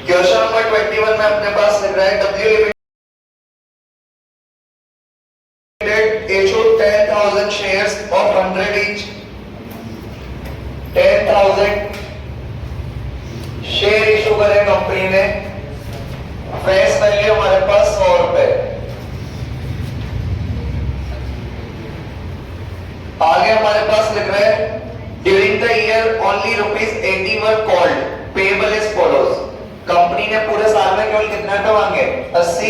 Question number 21 में अपने पास लिख रहा है W limited issued 10,000 shares of 100 each. 10,000 share issue करे कंपनी ने, फेस वैल्यू हमारे पास 100 रुपए। आगे हमारे पास लिख रहे हैं during the year only ₹80 were called payable as follows. Company ने पूरे साल में केवल कितने रुपए मांगे? 80।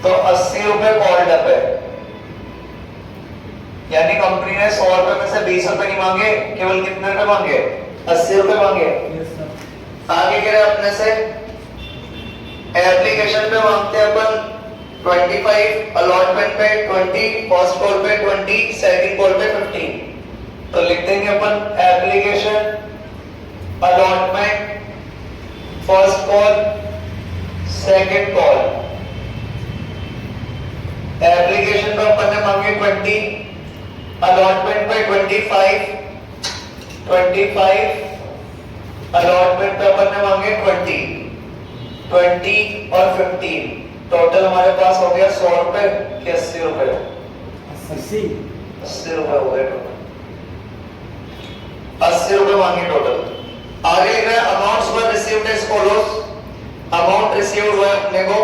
तो 80 रुपए कॉल्ड अप है, यानी कंपनी ने 100 रुपए में से 20 रुपए नहीं मांगे, केवल कितने रुपए मांगे? 80 रुपए मांगे। आगे कह रहे अपने से एप्लीकेशन पे मांगते हैं अपन 25, अलॉटमेंट पे 20, फर्स्ट कॉल पे 20, सेकंड कॉल पे 15। तो लिख देंगे अपन application, allotment, first call, second call. Application पे अपन ने मांगे 20, अलॉटमेंट पे 25, अलॉटमेंट पे अपन ने मांगे 20 और 15। टोटल हमारे पास हो गया 100 रुपए कि 80 रुपए? 80 रुपए हो गए टोटल। 80 रुपए मांगे टोटल। आगे लिख रहा है amounts were received as follows. Amount received हुआ अपने को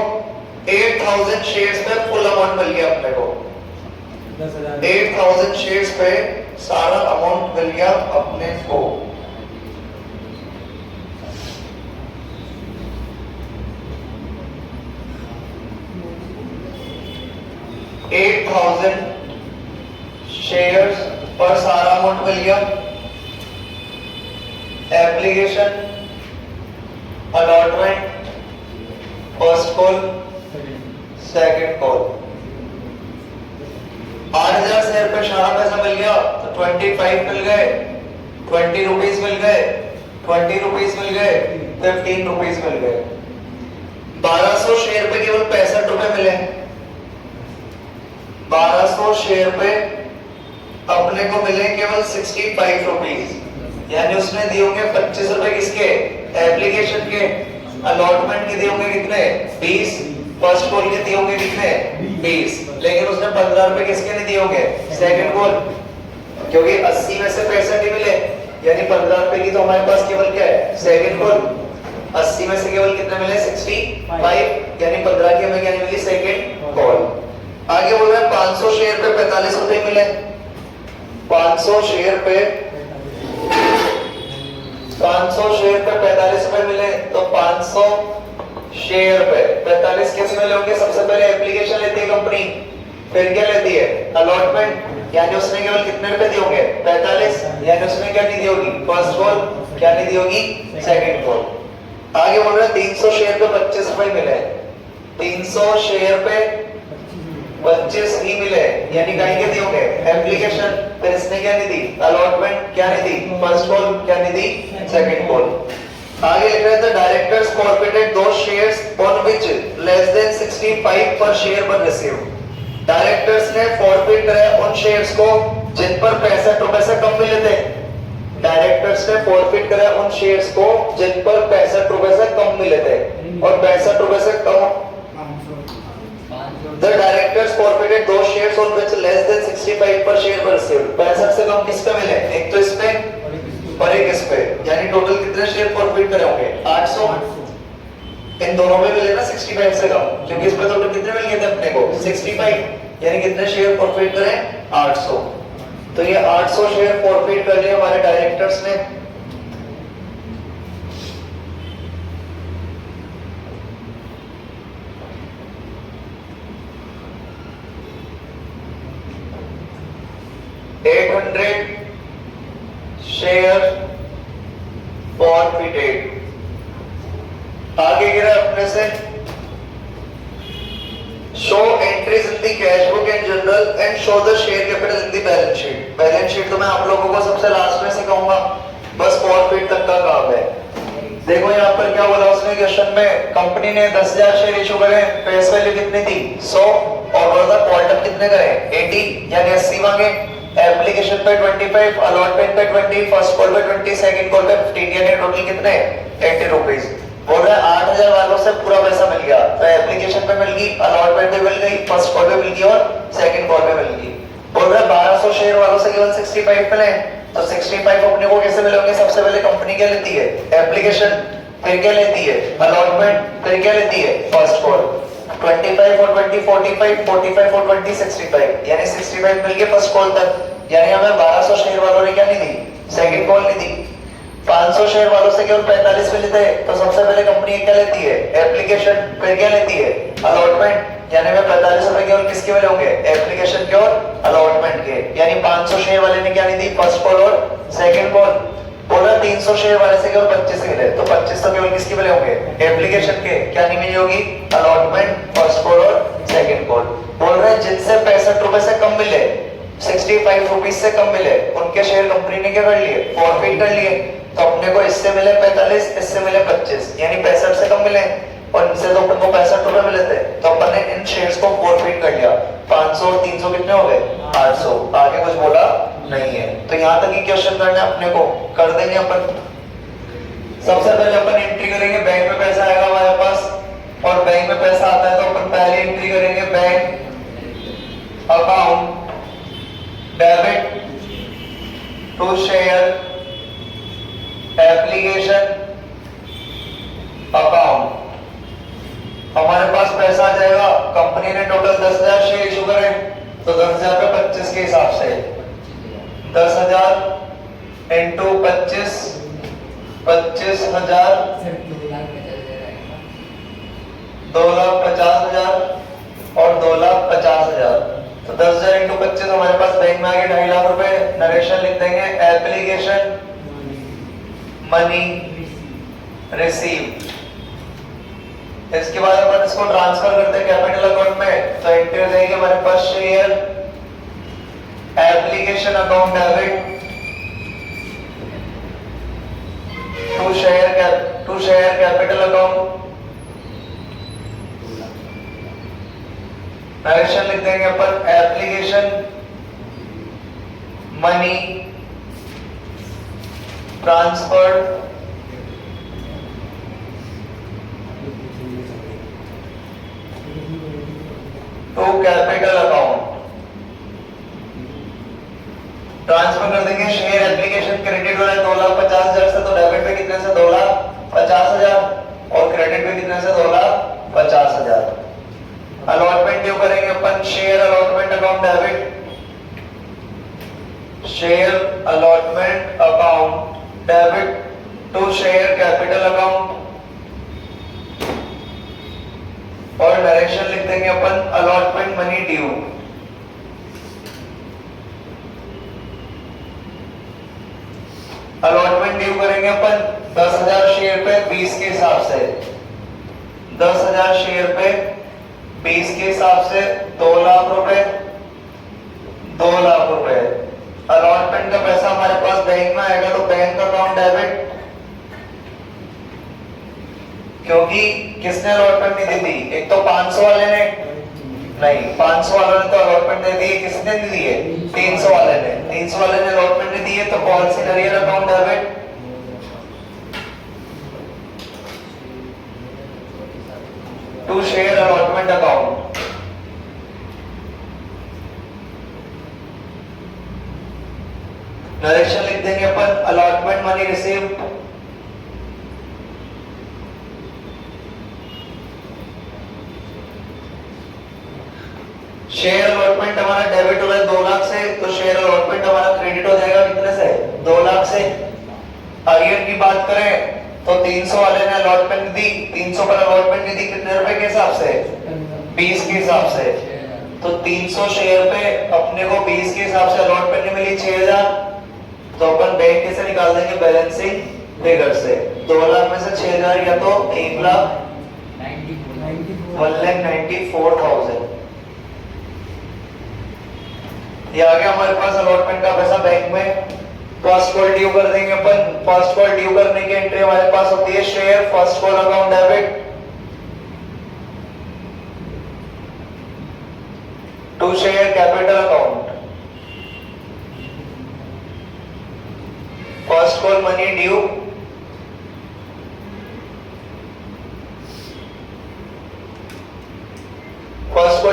8,000 शेयर्स पे फुल अमाउंट मिल गया अपने को। 8,000 शेयर्स पे सारा अमाउंट मिल गया अपने को। 8,000 शेयर्स पर सारा अमाउंट मिल गया। Application, allotment, first call, second call. 8,000 share पे सारा पैसा मिल गया तो 25 मिल गए, 20 रुपीज मिल गए, 20 रुपीज मिल गए, 15 रुपीज मिल गए। 1200 शेयर पे केवल 65 रुपए मिले। 1200 शेयर पे अपने को मिले केवल 65 रुपीज, यानी उसने दिए होंगे 25 रुपए किसके? एप्लीकेशन के। अलॉटमेंट के दिए होंगे कितने? 20। फर्स्ट कॉल के दिए होंगे कितने? 20। लेकिन उसने 15 रुपए किसके नहीं दिए होंगे? सेकंड कॉल, क्योंकि 80 में से 65 ही मिले, यानी 15 रुपए की तो हमारे पास केवल क्या है? Second call. 80 में से केवल कितने मिले? 65, यानी 15 की हमें क्या मिली? Second call. आगे बोल रहे हैं 500 शेयर पे 45 रुपए मिले। 500 शेयर पे 45 रुपए मिले, तो 500 शेयर पे 45 कैसे मिले होंगे? सबसे पहले एप्लीकेशन लेती है कंपनी, फिर क्या लेती है? अलॉटमेंट, यानी उसने केवल कितने रुपए दिए होंगे? 45, यानी उसने क्या नहीं दी होगी? First call. क्या नहीं दी होगी? Second call. आगे बोल रहे हैं 300 शेयर पे 25 रुपए मिले। 300 शेयर पे 25 ही मिले, यानी कहीं के दिए होंगे? एप्लीकेशन, फिर इसने क्या नहीं दी? अलॉटमेंट। क्या नहीं दी? First call. क्या नहीं दी? Second call. आगे लिख रहे थे directors forfeited those shares on which less than 65 पर शेयर वर रिसीव्ड। डायरेक्टर्स ने फॉरफिट करा उन शेयर्स को जिन पर 65 रुपए से कम मिले थे। डायरेक्टर्स ने फॉरफिट करा उन शेयर्स को जिन पर 65 रुपए से कम मिले थे, और 65 रुपए से कम The directors forfeited those shares on which less than 65 per share were received. 65 से कम किस पे मिले? एक तो इस पे और एक इस पे, यानी टोटल कितने शेयर फॉरफिट करे होंगे? 800। इन दोनों में मिले ना 65 से कम, क्योंकि इस पे टोटल कितने मिल गए थे अपने को? 65, यानी कितने शेयर फॉरफिट करें? 800। तो ये 800 शेयर फॉरफिट कर लिए हमारे डायरेक्टर्स ने। Share forfeited. आगे गिरा अपने से show entries in the cash book and general and show the share capital in the balance sheet. Balance sheet तो मैं आप लोगों को सबसे लास्ट में सिखाऊंगा, बस फॉरफिट तक का काम है। देखो यहाँ पर क्या बोला उसने क्वेश्चन में, कंपनी ने 10,000 शेयर इशू करे, फेस वैल्यू कितनी थी? 100, और बोला क्वांटम कितने करे? 80, यानी 80 मांगे। एप्लीकेशन पे 25, अलॉटमेंट पे 20, फर्स्ट कॉल पे 20, सेकंड कॉल पे 15, यानी टोटल कितने? 80 रुपीज। बोल रहा है वालों से पूरा पैसा मिल गया, तो एप्लीकेशन पे मिल गई, अलॉटमेंट पे मिल गई, फर्स्ट कॉल पे मिल गई और सेकंड कॉल पे मिल गई। बोल रहे 1200 शेयर वालों से केवल 65 मिले, तो 65 अपने को कैसे मिलेंगे? सबसे पहले कंपनी क्या लेती है? एप्लीकेशन, फिर क्या लेती है? अलॉटमेंट, फिर क्या लेती है? First call. 25 और 20 45, 45 और 20 65, यानी 65 मिल गए फर्स्ट कॉल तक, यानी हमें 1200 शेयर वालों ने क्या नहीं दी? सेकंड कॉल नहीं दी। 500 शेयर वालों से केवल 45 मिले थे, तो सबसे पहले कंपनी क्या लेती है? एप्लीकेशन, फिर क्या लेती है? अलॉटमेंट, यानी हमें 45 रुपए केवल किसके मिले होंगे? एप्लीकेशन के और अलॉटमेंट के, यानी 500 शेयर वाले ने क्या नहीं दी? फर्स्ट कॉल और सेकंड कॉल। बोला 300 शेयर वाले से केवल 25 मिले, तो 25 तो केवल किसके मिले होंगे? एप्लीकेशन के, क्या नहीं मिली होगी? अलॉटमेंट, फर्स्ट कॉल और सेकंड कॉल। बोल रहे हैं जिनसे 65 रुपए से कम मिले, 65 रुपीज से कम मिले, उनके शेयर कंपनी ने क्या कर लिए? फॉरफिट कर लिए। तो अपने को इससे मिले 45, इससे मिले 25, यानी 65 से कम मिले, और इनसे तो अपन को 65 रुपए मिले थे, तो अपन ने इन शेयर्स को फॉरफिट कर लिया। 500 और 300 कितने हो गए? 800। आगे कुछ बोला नहीं है। तो यहाँ तक ही क्वेश्चन करना है अपने को, कर देंगे अपन। सबसे पहले अपन एंट्री करेंगे, बैंक में पैसा आएगा हमारे पास, और बैंक में पैसा आता है तो अपन पहले एंट्री करेंगे bank account debit to share application account. हमारे पास पैसा आ जाएगा, कंपनी ने टोटल 10,000 शेयर इशू करे, तो 10,000 पे 25 के हिसाब से 10,000 इंटू 25, 25,000, 2,50,000 और 2,50,000। तो 10,000 इंटू 25 हमारे पास बैंक में आ गए 2.5 लाख रुपए। नरेशन लिख देंगे एप्लीकेशन मनी रिसीव। इसके बाद अपन इसको ट्रांसफर करते हैं कैपिटल अकाउंट में, तो एंट्री देंगे हमारे पास share application account debit to share capital account. Narration लिख देंगे अपन application money transferred to capital account. Transfer कर देंगे शेयर एप्लीकेशन क्रेडिट हो रहा है 2,50,000 से, तो डेबिट पे कितने से? 2,50,000, और क्रेडिट पे कितने से? 2,50,000। अलॉटमेंट ड्यू करेंगे अपन share allotment account debit, share allotment account debit to share capital account, और नरेशन लिख देंगे अपन allotment money due. Allotment due करेंगे अपन 10,000 शेयर पे 20 के हिसाब से, 10,000 शेयर पे 20 के हिसाब से 2 लाख रुपए, 2 लाख रुपए। अलॉटमेंट का पैसा हमारे पास बैंक में आएगा, तो बैंक अकाउंट डेबिट, क्योंकि किसने अलॉटमेंट नहीं दी थी? एक तो 500 वाले ने नहीं, 500 वालों ने तो अलॉटमेंट दे दी है, किसने दी है? 300 वाले ने। 300 वाले ने अलॉटमेंट नहीं दी है, तो कौन सी नरियर account debit? To share allotment account. Narration लिख देंगे अपन allotment money receive, share allotment हमारा डेबिट हो रहा है 2 लाख से, तो शेयर अलॉटमेंट हमारा क्रेडिट हो जाएगा कितने से? 2 लाख से। अरियर की बात करें तो 300 वाले ने अलॉटमेंट दी, 300 पर अलॉटमेंट दी कितने रुपए के हिसाब से? 20 के हिसाब से। तो 300 शेयर पे अपने को 20 के हिसाब से अलॉटमेंट मिली 6,000, तो अपन बैंक कैसे निकाल देंगे? बैलेंसिंग फिगर से। 2 लाख में से 6,000 या तो 1,94,000। ये आ गया हमारे पास अलॉटमेंट का पैसा बैंक में। फर्स्ट कॉल ड्यू कर देंगे अपन। फर्स्ट कॉल ड्यू करने की एंट्री हमारे पास होती है share first call account debit to share capital account, first call money due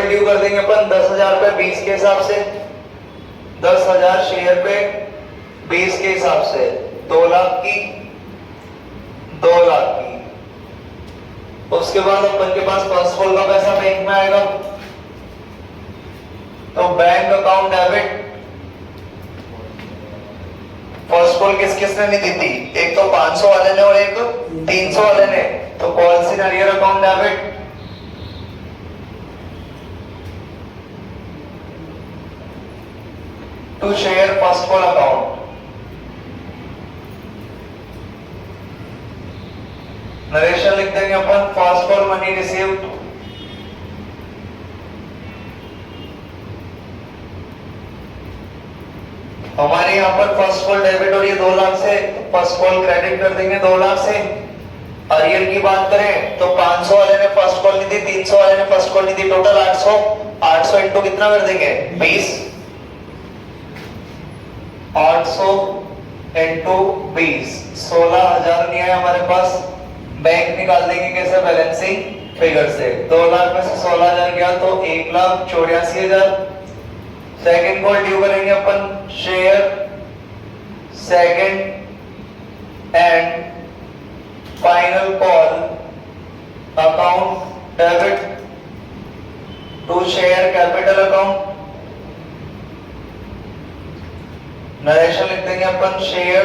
due कर देंगे अपन 10,000 पे 20 के हिसाब से, 10,000 शेयर पे 20 के हिसाब से 2 लाख की, 2 लाख की। उसके बाद अपन के पास फर्स्ट कॉल का पैसा बैंक में आएगा, तो bank account debit. First call किस किसने नहीं दी थी? एक तो 500 वाले ने और एक 300 वाले ने, तो calls in arrear account debit. To share first call account, narration लिख देंगे अपन फर्स्ट कॉल मनी रिसीव्ड, हमारे यहाँ पर फर्स्ट कॉल डेबिट हो रही है 2 लाख से, फर्स्ट कॉल क्रेडिट कर देंगे 2 लाख से। अरियर की बात करें तो 500 वाले ने फर्स्ट कॉल नहीं दी, 300 वाले ने फर्स्ट कॉल नहीं दी, टोटल 800, 800 इंटू कितना कर देंगे 20, 800 इंटू 20, 16,000 नहीं है हमारे पास। बैंक निकाल देंगे कैसे? बैलेंसिंग फिगर से। 2 लाख में से 16,000 गया तो 1,84,000। सेकेंड कॉल ड्यू करेंगे अपन share second and final call account debit to share capital account. Narration लिख देंगे अपन share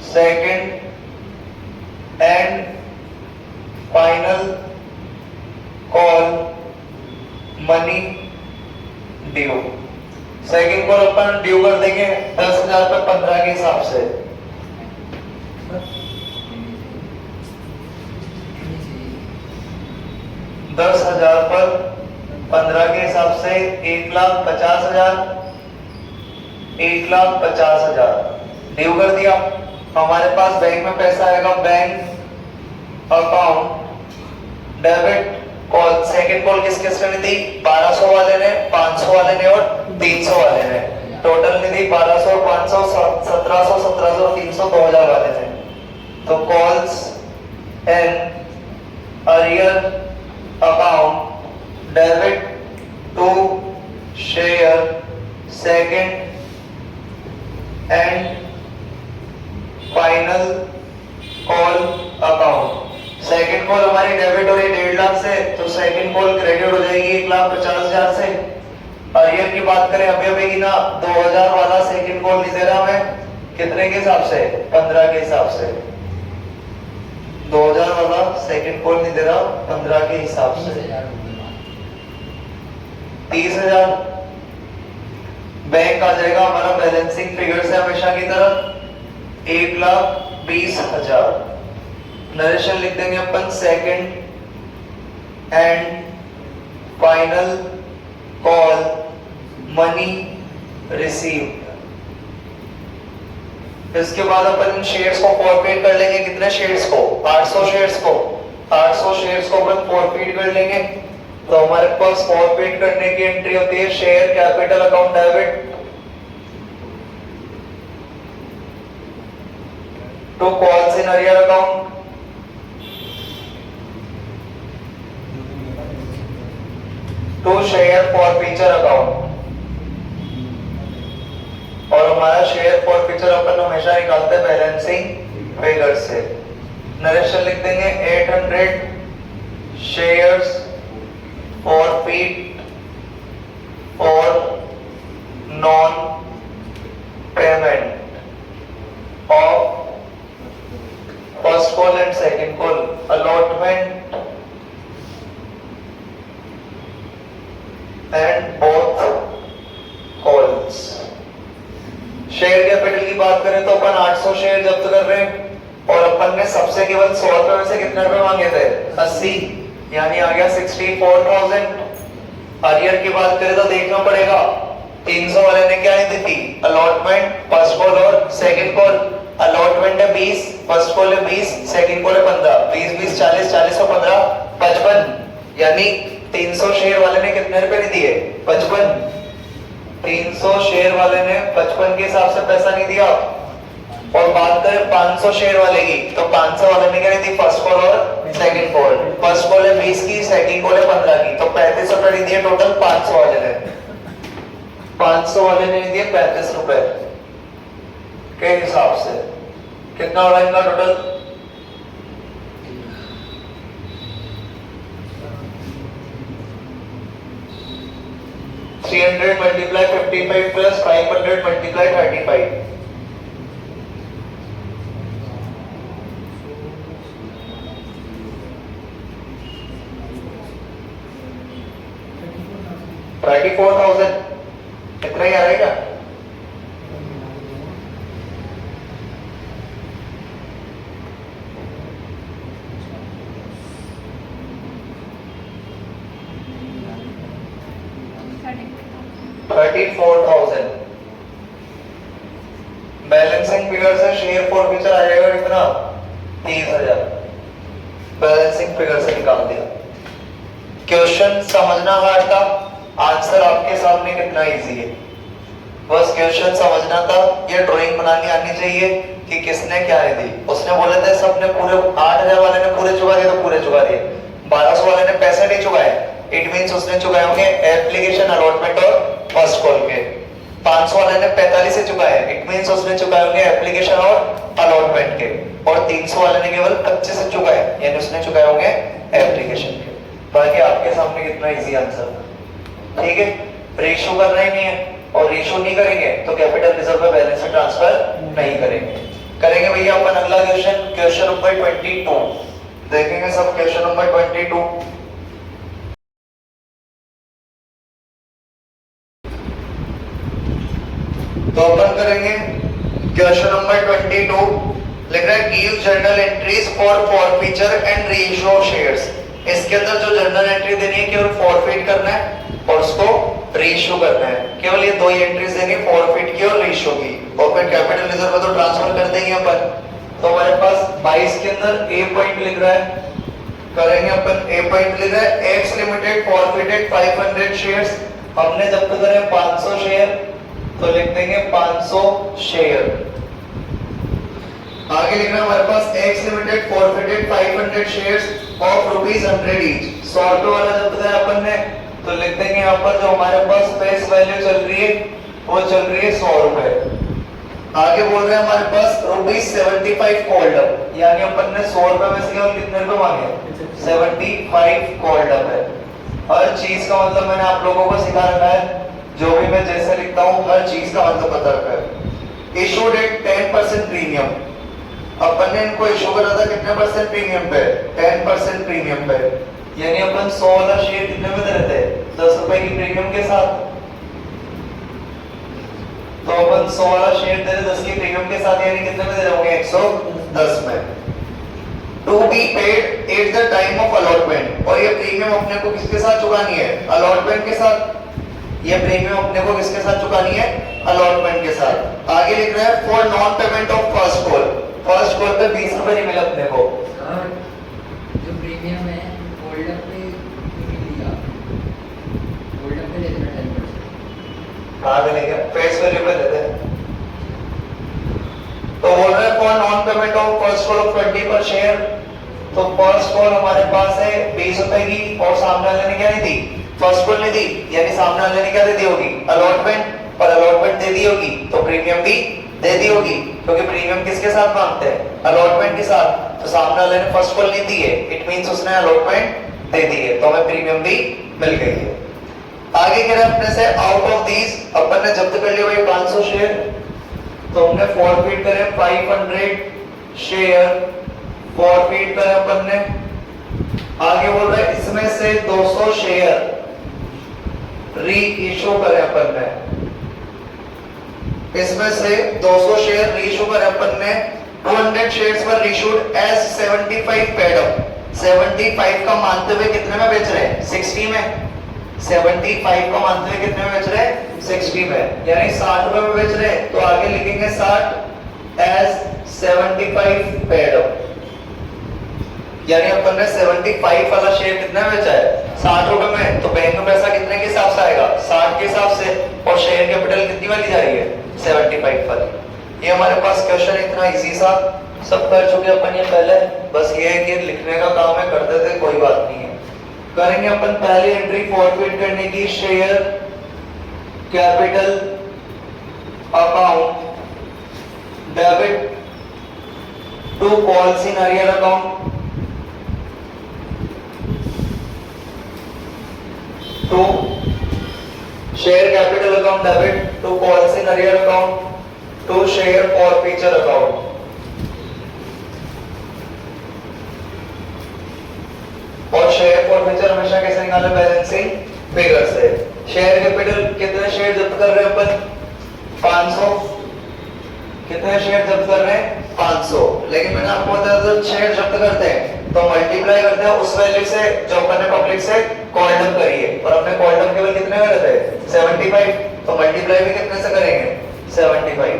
second and final call money due. Second call अपन ड्यू कर देंगे 10,000 पे 15 के हिसाब से। दस 10,000 पर 15 के हिसाब से 1,50,000, 1,50,000 ड्यू कर दिया। हमारे पास बैंक में पैसा आएगा, bank account debit call. Second call किस किस ने दी? 1200 वाले ने, 500 वाले ने और 300 वाले ने। टोटल निधि 1200, 500, 1700, 1700, 300, 2000 वाले ने। तो calls in arrear account debit to share second and final call account. Second call हमारी डेबिट हो रही 1.5 लाख से, तो सेकेंड कॉल क्रेडिट हो जाएगी 1,50,000 से। अरियर की बात करें अभी अभी की ना, 2,000 वाला सेकेंड कॉल नहीं दे रहा हमें, कितने के हिसाब से? 15 के हिसाब से। 2,000 वाला सेकेंड कॉल नहीं दे रहा, 15 के हिसाब से 30,000 बैंक आ जाएगा हमारा बैलेंसिंग फिगर से हमेशा की तरह 1,20,000। नरेशन लिख देंगे अपन second and final call money received. इसके बाद अपन इन शेयर्स को फॉरफिट कर लेंगे। कितने शेयर्स को? 800 शेयर्स को। 800 शेयर्स को अपन फॉरफिट कर लेंगे। तो हमारे पास फॉरफिट करने की एंट्री होती है share capital account debit to calls in arrear account to share forfeiture account. और हमारा शेयर फॉरफीचर अपन हमेशा निकालते हैं बैलेंसिंग फिगर से। नरेशन लिख देंगे 800 शेयर्स फॉरफीट और non payment of first call and second call allotment and both calls. Share capital की बात करें तो अपन 800 शेयर जब्त कर रहे हैं और अपन ने सबसे केवल 100 रुपए में से कितने रुपए मांगे थे? 80, यानी आ गया 64,000। अरियर की बात करें तो देखना पड़ेगा 300 वाले ने क्या नहीं दी थी? अलॉटमेंट फर्स्ट कॉल और सेकंड कॉल। अलॉटमेंट है 20, फर्स्ट कॉल है 20, सेकंड कॉल है 15। 20 20 40 40 और 15 55, यानी 300 शेयर वाले ने कितने रुपए नहीं दिए? 55। 300 शेयर वाले ने 55 के हिसाब से पैसा नहीं दिया। और बात करें 500 शेयर वाले की, तो 500 वाले ने क्या नहीं दी? फर्स्ट कॉल और सेकंड कॉल, फर्स्ट कॉल है 20 की, सेकंड कॉल है 15 की, तो 35 रुपए नहीं दिए, टोटल 500 वाले ने, 500 वाले ने दिए 35 रुपए के हिसाब से। कितना हो रहा है इनका टोटल? 300 मल्टीप्लाई 55 प्लस 500 मल्टीप्लाई 35, 34,000 इतना ही आ रहा है क्या? बैलेंसिंग फिगर से शेयर फॉरफीचर आ जाएगा कितना? 30,000 बैलेंसिंग फिगर से निकाल दिया। क्वेश्चन समझना हार्ड था, आंसर आपके सामने कितना इजी है। बस क्वेश्चन समझना था, ये ड्राइंग बनानी आनी चाहिए कि किसने क्या नहीं दी। उसने बोले थे सबने पूरे 8,000 वाले ने पूरे चुका दिए तो पूरे चुका दिए, 1200 वाले ने पैसे नहीं चुकाए, इट मींस उसने चुकाए होंगे एप्लीकेशन अलॉटमेंट और फर्स्ट कॉल के। 500 वाले ने 45 से चुकाए, इट मींस उसने चुकाए होंगे एप्लीकेशन और अलॉटमेंट के। और 300 वाले ने केवल 25 से चुकाए, यानी उसने चुकाए होंगे एप्लीकेशन के। बाकी आपके सामने कितना इजी आंसर, ठीक है। रेशियो करना ही नहीं है, और रेशियो नहीं करेंगे तो कैपिटल रिजर्व में बैलेंस में ट्रांसफर नहीं करेंगे भैया अपन अगला क्वेश्चन, क्वेश्चन नंबर 22 देखेंगे सब। क्वेश्चन नंबर 22 तो अपन करेंगे क्वेश्चन नंबर 22। लिख रहा है give journal entries for forfeiture and ratio of shares. इसके अंदर जो जर्नल एंट्री देनी है केवल फॉरफीट करना है और उसको रेशियो करना है। केवल ये दो ही एंट्रीज देनी, फॉरफीट की और रेशियो की, और फिर कैपिटल रिजर्व में तो ट्रांसफर कर देंगे अपन। तो हमारे पास 22 के अंदर ए पॉइंट लिख रहा है, करेंगे अपन। ए पॉइंट लिख रहा है एक्स लिमिटेड फॉरफिटेड 500 शेयर्स। हमने जब तक करें 500 शेयर तो लिख देंगे 500 शेयर। आगे लिखना है हमारे पास X limited forfeited 500 shares of ₹100 each. 100 रुपए वाला जब तक अपन ने तो लिख देंगे यहाँ पर जो हमारे पास फेस वैल्यू चल रही है वो चल रही है 100 रुपए। आगे बोल रहे हैं हमारे पास ₹75 कॉल्ड अप, यानी अपन ने 100 रुपए में से केवल कितने रुपए मांगे? 75 कॉल्ड अप है। हर चीज का मतलब मैंने आप लोगों को सिखा रखा है, जो भी मैं जैसे लिखता हूँ हर चीज का मतलब पता रखा है। इशूड एट 10% प्रीमियम, अपन ने इनको इशू करा था कितने परसेंट प्रीमियम पे? 10% प्रीमियम पे, यानी अपन 100 वाला शेयर कितने में दे रहे थे? 10 रुपए की प्रीमियम के साथ। तो अपन 100 वाला शेयर दे रहे 10 की प्रीमियम के साथ, यानी कितने में दे रहे होंगे? 110 में। To be paid at the time of allotment, और ये प्रीमियम अपने को किसके साथ चुकानी है? अलॉटमेंट के साथ। ये प्रीमियम अपने को किसके साथ चुकानी है? अलॉटमेंट के साथ। आगे लिख रहा है for non payment of first call. First call पे 20 रुपए नहीं मिले अपने को। जो प्रीमियम है होल्ड अप पे नहीं लिया, होल्ड अप पे ले लेना 10%। कहाँ पे लेंगे? फेस वैल्यू पे लेते हैं। तो बोल रहे हैं for non payment of first call of 20 पर शेयर। तो फर्स्ट कॉल हमारे पास है 20 रुपए की, और सामने वाले ने क्या नहीं दी? फर्स्ट कॉल नहीं दी, यानी सामने वाले ने क्या दे दी होगी? अलॉटमेंट, और अलॉटमेंट दे दी होगी तो प्रीमियम भी दे दी होगी, क्योंकि प्रीमियम किसके साथ मांगते हैं? अलॉटमेंट के साथ। तो सामने वाले ने फर्स्ट कॉल नहीं दी है, इट मींस उसने अलॉटमेंट दे दी है, तो हमें प्रीमियम भी मिल गई है। आगे कह रहे हैं अपने से आउट ऑफ दीज, अपन ने जब्त कर लिया भाई 500 शेयर, तो हमने फॉरफीट करे 500 शेयर, फॉरफीट करे अपन ने। आगे बोल रहे हैं इसमें से 200 शेयर री इशू करे अपन ने, इसमें से 200 शेयर रीइशू करे अपन ने। 200 शेयर्स पर इशूड एज 75 पेड अप। 75 का मानते हुए कितने में बेच रहे हैं? 60 में। 75 का मानते हुए कितने में बेच रहे हैं? 60 में, यानी 60 रुपए में बेच रहे हैं, तो आगे लिखेंगे 60 एज 75 पेड अप, यानी अपन ने 75 वाला शेयर कितने में बेचा है? 60 रुपए में। तो बैंक में पैसा कितने के हिसाब से आएगा? 60 के हिसाब से, और शेयर कैपिटल कितनी वाली जा रही है? 75 वाली। ये हमारे पास क्वेश्चन इतना इजी सा, सब कर चुके अपन ये पहले, बस ये है कि लिखने का काम है, करते थे, कोई बात नहीं है। करेंगे अपन पहली एंट्री फॉरफिट करने की, share capital account debit to calls in arrear account to share capital account debit to calls in arrear account to share forfeiture account. और शेयर फॉरफीचर हमेशा कैसे निकालें? बैलेंसिंग फिगर से। शेयर कैपिटल कितने share जब्त कर रहे हैं अपन? 500। कितने शेयर जब्त कर रहे हैं? 500। लेकिन मैंने आपको बताया था शेयर जब्त करते हैं तो मल्टीप्लाई करते हैं उस वैल्यू से जो अपन ने पब्लिक से कॉल डाउन करी है, और अपने कॉल डाउन केवल कितने करे थे? 75। तो मल्टीप्लाई भी कितने से करेंगे? 75।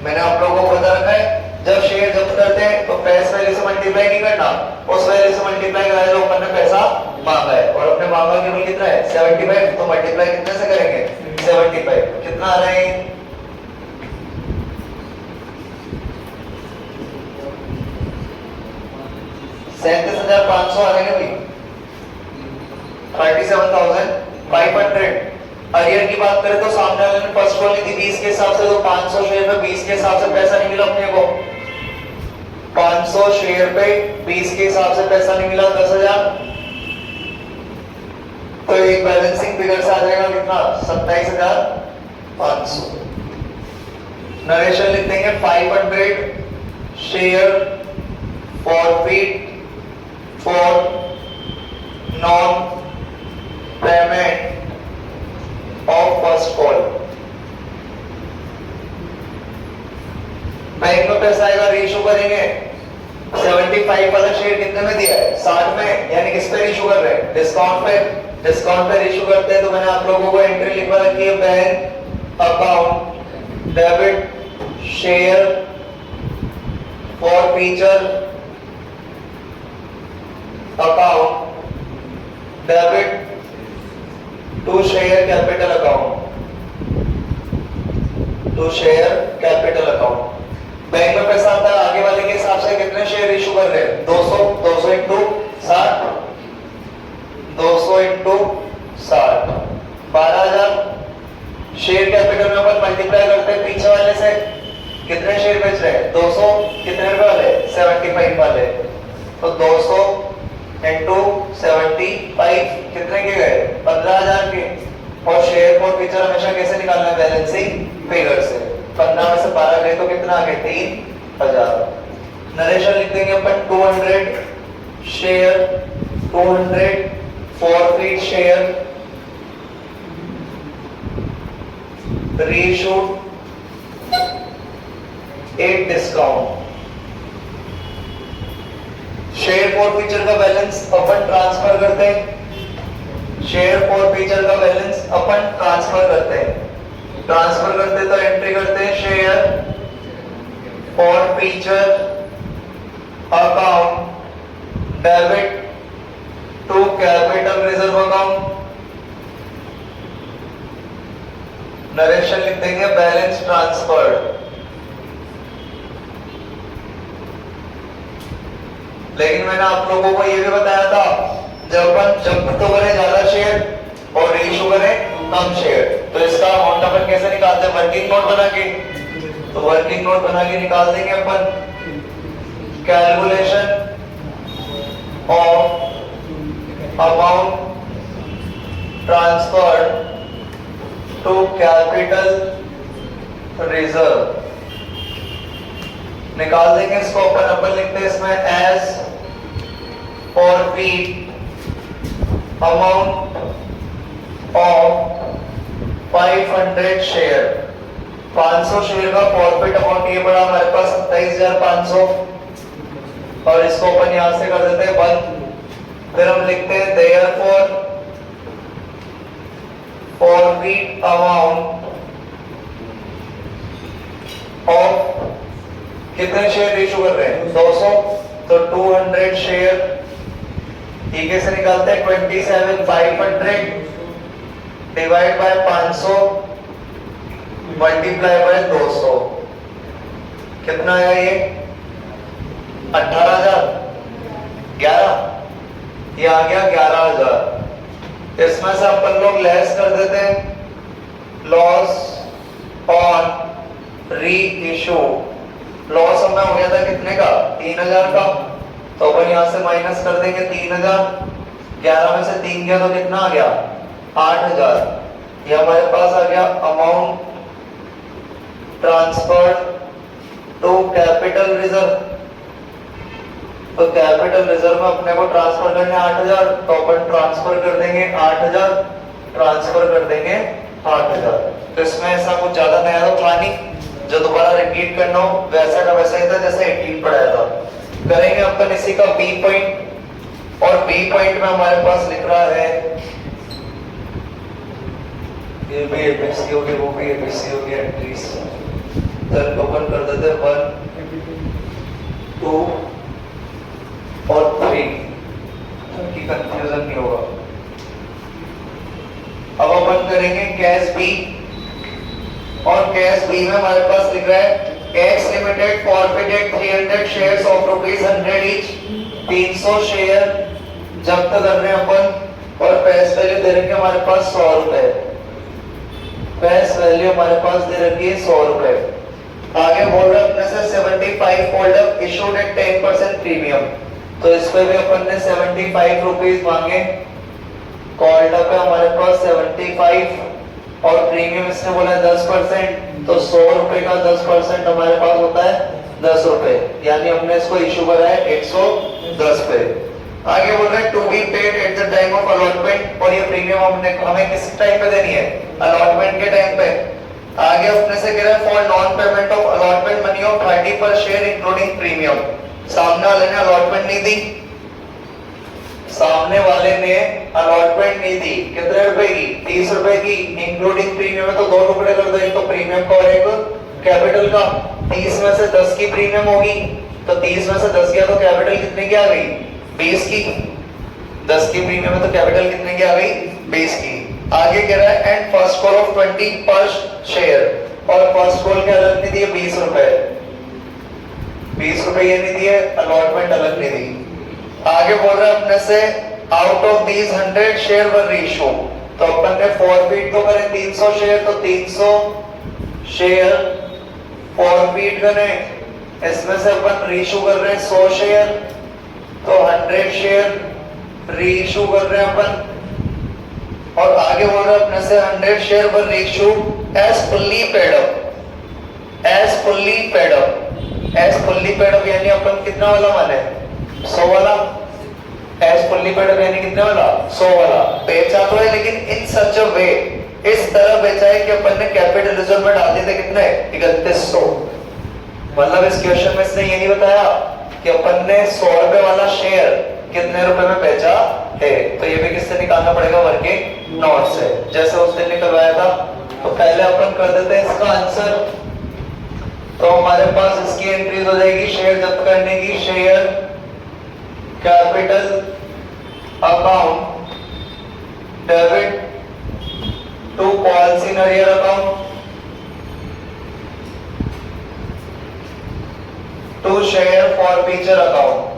मैंने आप लोगों को बता रखा है जब शेयर जब्त करते हैं तो फेस वैल्यू से मल्टीप्लाई नहीं करना, उस वैल्यू से मल्टीप्लाई करा जो अपन ने पैसा मांगा है, और अपने मांगा केवल कितना है? 75। तो मल्टीप्लाई कितने से करेंगे? 75। कितना आ रहा है? 37,500 आ रहे हैं भाई। 37,500। अरियर की बात करें तो सामने वाले ने फर्स्ट कॉल ली थी 20 के हिसाब से, तो 500 शेयर पे 20 के हिसाब से पैसा नहीं मिला अपने को। 500 शेयर पे 20 के हिसाब से पैसा नहीं मिला, 10,000। तो एक बैलेंसिंग फिगर से आ जाएगा कितना? 27,500। नरेशन लिख देंगे 500 share forfeit for non payment of first call. Bank में पैसा आएगा, रीइशू करेंगे। 75 वाला शेयर कितने में दिया है? 60 में, यानी किस पे रीइशू कर रहे हैं? डिस्काउंट पे। डिस्काउंट पे रीइशू करते हैं तो मैंने आप लोगों को एंट्री लिखवा रखी है, bank account debit share forfeiture account debit to share capital account, to share capital account. Bank में पैसा आता है, आगे वाले के हिसाब से कितने शेयर इशू कर रहे हैं? 200। 200 इंटू 60, 200 इंटू 60, 12,000। शेयर कैपिटल में अपन मल्टीप्लाई करते हैं पीछे वाले से, कितने शेयर बेच रहे हैं? 200। कितने रुपए वाले? 75 वाले। तो 200 इंटू 75 कितने के गए? 15,000 के। और शेयर फॉरफीचर हमेशा कैसे निकालना है? बैलेंसिंग फिगर से। 15 में से 12 गए तो कितना आ गए? 3,000। नरेशन लिख देंगे अपन 200 share, 200 forfeit share reissued at discount. Share forfeiture का बैलेंस अपन ट्रांसफर करते हैं, शेयर फॉरफीचर का बैलेंस अपन ट्रांसफर करते हैं। ट्रांसफर करते तो एंट्री करते हैं share forfeiture account debit to capital reserve account. Narration लिख देंगे बैलेंस ट्रांसफर्ड। लेकिन मैंने आप लोगों को यह भी बताया था जब अपन जब तो करें ज्यादा शेयर और रीइशू करें कम शेयर, तो इसका अमाउंट अपन कैसे निकालते हैं? वर्किंग नोट बना के। तो वर्किंग नोट बना के निकाल देंगे अपन calculation of amount transferred to capital reserve. निकाल देंगे इसको अपन लिखते हैं इसमें as forfeit amount of 500 share. 500 share का फॉरफिट अमाउंट ये पड़ा हमारे पास 27,500, और इसको अपन यहां से कर देते हैं बंद। फिर हम लिखते हैं देयरफॉर फॉरफिट अमाउंट ऑफ कितने शेयर इशू कर रहे हैं? 200। तो 200 शेयर ये कैसे निकालते हैं? 27,500 डिवाइड बाय 500 मल्टीप्लाई बाय 200। कितना आया ये? 18,000, 11, ये आ गया 11,000। इसमें से अपन लोग लेस कर देते हैं लॉस ऑन री इशू। लॉस हमें हो गया था कितने का? 3,000 का, तो अपन यहां से माइनस कर देंगे 3,000। 11 में से 3 गया तो कितना आ गया? 8,000। ये हमारे पास आ गया amount transferred to capital reserve. तो कैपिटल रिजर्व में अपने को ट्रांसफर करने 8,000, तो अपन ट्रांसफर कर देंगे 8,000, ट्रांसफर कर देंगे 8,000। तो इसमें ऐसा कुछ ज्यादा नया तो था नहीं, जो दोबारा रिपीट करना हो वैसा का वैसा ही था जैसे 18 पढ़ाया था। करेंगे अपन इसी का बी पॉइंट, और बी पॉइंट में हमारे पास लिख रहा है, ये भी एबीसी हो गई, वो भी एबीसी हो गई, एंट्रीज चल ओपन कर देते हैं 1 2 और 3 ताकि कंफ्यूजन नहीं होगा। अब अपन करेंगे कैश बी, और कैश बी में हमारे पास लिख रहा है x limited forfeited 300 shares of ₹100 each. 300 share जब्त कर रहे हैं अपन, और फेस वैल्यू दे रखे हमारे पास 100 रुपए। फेस वैल्यू हमारे पास दे रखी है 100 रुपए। आगे बोल रहे अपने से 75 होल्डर इशूड एट 10% प्रीमियम, तो इस पे भी अपन ने 75 रुपीज मांगे। कॉल्ड अप है हमारे पास 75, और प्रीमियम इसने बोला है 10%, तो 100 रुपए का 10% हमारे पास होता है 10 रुपए, यानी हमने इसको इशू करा है 110 पे। आगे बोल रहे हैं to be paid at the time of allotment, और ये प्रीमियम हमें किस टाइम पे देनी है? अलॉटमेंट के टाइम पे। आगे अपने से कह रहा है for non payment of allotment money of 30 पर शेयर इंक्लूडिंग प्रीमियम। सामने वाले ने अलॉटमेंट नहीं दी, सामने वाले ने अलॉटमेंट नहीं दी। कितने रुपए की? 30 रुपए की, इंक्लूडिंग प्रीमियम है तो 2 टुकड़े कर दो, एक तो प्रीमियम का और एक कैपिटल का। 30 में से 10 की प्रीमियम होगी, तो 30 में से 10 गया तो कैपिटल कितने की आ गई? 20 की। 10 की प्रीमियम है तो कैपिटल कितने की आ गई? 20 की। आगे कह रहा है एंड फर्स्ट कॉल ऑफ 20 पर शेयर, और फर्स्ट कॉल के अलग नहीं दिए 20 रुपए। 20 रुपए ये नहीं दिए, अलॉटमेंट अलग नहीं दी। आगे बोल रहे अपने से out of these 100 share were reissue, तो अपन ने फॉरफीट तो करें 300 शेयर, तो 300 शेयर फॉरफीट करें। इसमें से अपन रीइशू कर रहे हैं 100 शेयर, तो 100 शेयर रीइशू कर रहे हैं अपन। और आगे बोल रहे अपने से 100 share were reissue as fully paid up. As fully paid up, as fully paid up यानी अपन कितना वाला माने? 100 वाला। एज फुल्ली पेड अप यानी कितने वाला? 100 वाला। बेचा तो है लेकिन इन सच अ वे, इस तरह बेचा है कि अपन ने कैपिटल रिजर्व में डाल दिए थे कितने? 3100। मतलब इस क्वेश्चन में इसने ये नहीं बताया कि अपन ने 100 रुपए वाला शेयर कितने रुपए में बेचा है, तो ये भी किससे निकालना पड़ेगा? वर्किंग नोट से, जैसे उस दिन निकलवाया था। तो पहले अपन कर देते हैं इसका आंसर। तो हमारे पास इसकी एंट्रीज हो जाएगी शेयर जब्त करने की। Share capital account debit to policy in arrear account to share forfeiture account.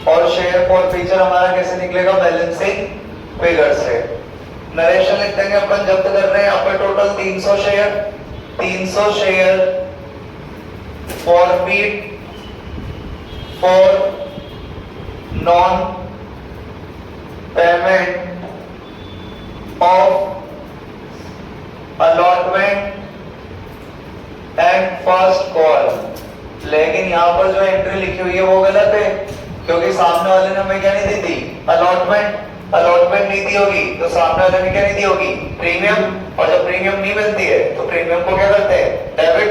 और शेयर फॉर फीचर हमारा कैसे निकलेगा? बैलेंसिंग फिगर से। नरेशन लिख देंगे अपन जब्त कर रहे हैं यहाँ पे total 300 share. 300 share forfeit for non payment of allotment and first call. लेकिन यहाँ पर जो एंट्री लिखी हुई है वो गलत है, क्योंकि सामने वाले ने हमें क्या नहीं दी थी? अलॉटमेंट। अलॉटमेंट नहीं दी होगी तो सामने वाले ने क्या नहीं दी होगी? प्रीमियम। और जब प्रीमियम नहीं मिलती है तो प्रीमियम को क्या करते हैं? डेबिट।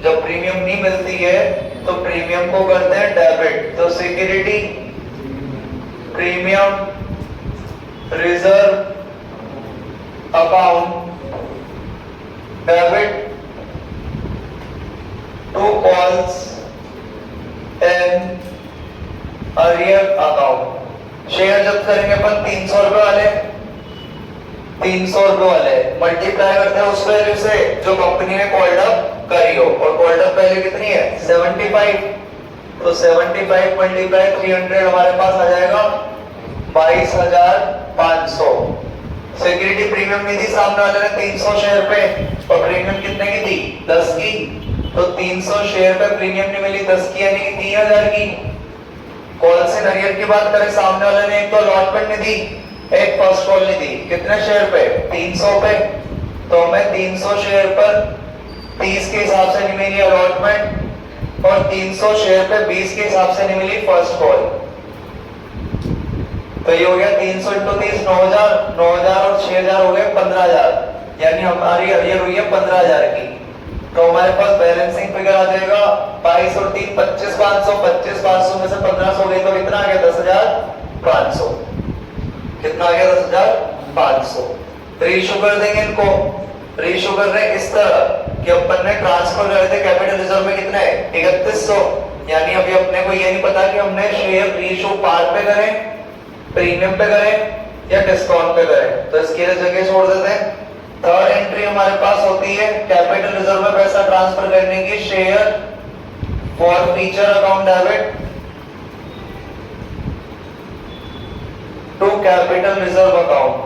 जब प्रीमियम नहीं मिलती है तो प्रीमियम को करते हैं डेबिट। तो security premium reserve account debit to calls and arrear account. Share जब करेंगे अपन 300 रुपए वाले, 300 रुपए वाले मल्टीप्लाई करते हैं उस वैल्यू से जो कंपनी ने कॉल्ड अप करियो। और होल्डअप वैल्यू कितनी है 75, तो 75 मल्टीप्लाई 300 हमारे पास आ जाएगा 22,500। सिक्योरिटी प्रीमियम की थी सामने वाले ने 300 शेयर पे, और प्रीमियम कितने की थी 10 की, तो 300 शेयर पे प्रीमियम नहीं मिली 10 की, यानी कि 3000 की। कॉल से नरियर की बात करें, सामने वाले ने एक तो अलॉटमेंट नहीं दी, एक फर्स्ट कॉल नहीं दी, कितने शेयर पे 300 पे, तो हमें 300 शेयर पर 30 के हिसाब से नहीं मिली अलॉटमेंट, और 300 शेयर पे 20 के हिसाब से नहीं मिली फर्स्ट कॉल। तो ये हो गया 300 इंटू 30 9000, 9000 और 6000 हो गए 15000, यानी हमारी अरियर हुई है 15000 की। तो हमारे पास बैलेंसिंग फिगर आ जाएगा 22 और 3 25,500, 25,500 में से 1500 गई तो कितना आ गया 10,500। कितना आ गया 10,500। रीइशू कर देंगे इनको। रीइशू कर रहे हैं इस तरह कि अपन ने ट्रांसफर करे थे कैपिटल रिजर्व में कितना है 3100, यानी अभी अपने को ये नहीं पता कि हमने शेयर रीइशू पार पे करें, प्रीमियम पे करें या डिस्काउंट पे करें, तो इसके लिए जगह छोड़ देते हैं। थर्ड एंट्री हमारे पास होती है कैपिटल रिजर्व में पैसा ट्रांसफर करने की, share forfeiture account debit to capital reserve account.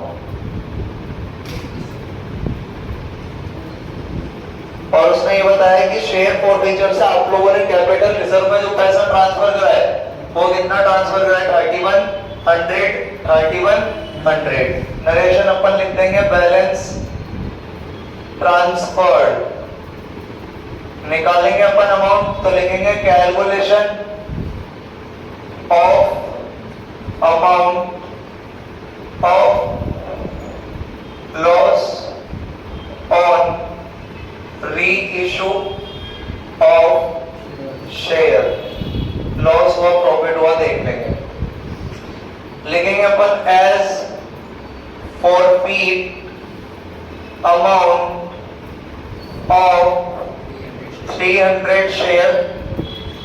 और उसने ये बताया कि शेयर फॉर फीचर से आप लोगों ने कैपिटल रिजर्व में जो पैसा ट्रांसफर करा है वो कितना ट्रांसफर करा है 3100। नरेशन अपन लिख देंगे बैलेंस ट्रांसफर्ड। निकालेंगे अपन अमाउंट, तो लिखेंगे calculation of amount of loss on reissue of share. Loss हुआ प्रॉफिट हुआ देख लेंगे। लिखेंगे अपन as forfeit amount of 300 share.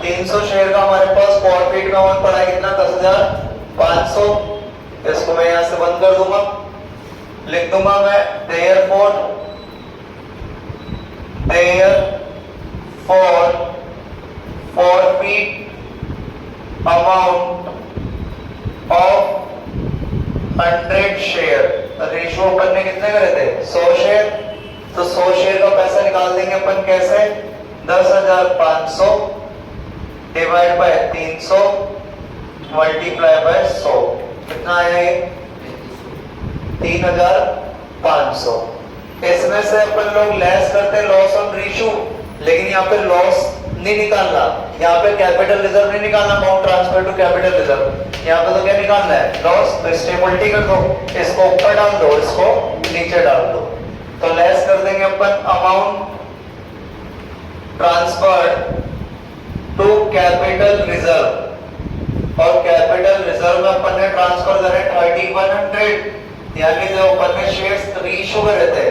300 share का हमारे पास फॉरफीट का अमाउंट पड़ा है कितना 10,500। इसको मैं यहां से बंद कर दूंगा, लिख दूंगा मैं therefore forfeit amount of 100 share. Ratio अपन ने कितने करे थे 100 शेयर, तो 100 शेयर का पैसा निकाल देंगे अपन कैसे 10,500 डिवाइड बाय 300 मल्टीप्लाई बाय 100। कितना आया ये 3,500। इसमें से अपन लोग लेस करते हैं लॉस ऑन रीइशू, लेकिन यहाँ पे लॉस नहीं निकालना, यहाँ पे कैपिटल रिजर्व नहीं निकालना, amount transfer to capital reserve. यहाँ पे तो क्या निकालना है लॉस, तो इससे उल्टी कर दो, इसको ऊपर डाल दो, इसको नीचे डाल दो। तो लेस कर देंगे अपन amount transfer to capital reserve, और कैपिटल रिजर्व में अपन ने ट्रांसफर करे 3100, यानी जो अपन ने शेयर्स रीइशू करे थे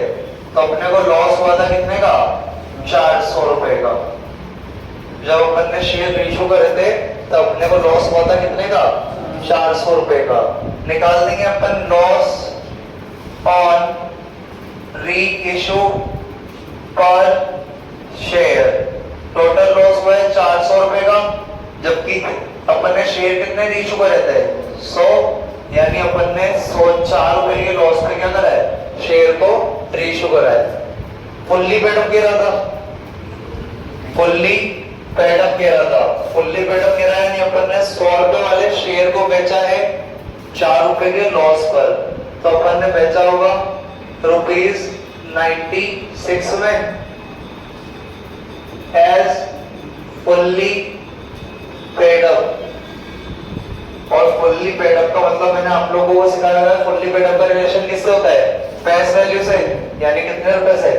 तो अपने को लॉस हुआ था कितने का 400 रुपए का। जब अपन ने शेयर रीइशू करे थे तो अपने को लॉस हुआ था कितने का 400 रुपए का। निकाल देंगे अपन लॉस ऑन रीइशू पर शेयर। टोटल लॉस हुआ है 400 रुपए का, जबकि अपन ने शेयर कितने रीइशू करे थे 100, यानी अपन ने 104 रुपए के लॉस पे क्या करा है शेयर को रीइशू करा है। फुल्ली पेडअप कह रहा था, फुल्ली पेडअप कह रहा था, फुल्ली पेडअप कह रहा है, यानी अपन ने 100 रुपए वाले शेयर को बेचा है 4 रुपए के लॉस पर, तो अपन ने बेचा होगा ₹96 में एज फुल्ली पेडअप। और फुल्ली पेडअप का मतलब मैंने आप लोगों को सिखाया है, फुल्ली पेडअप का रिलेशन किससे होता है फेस वैल्यू से, यानी कितने रुपए से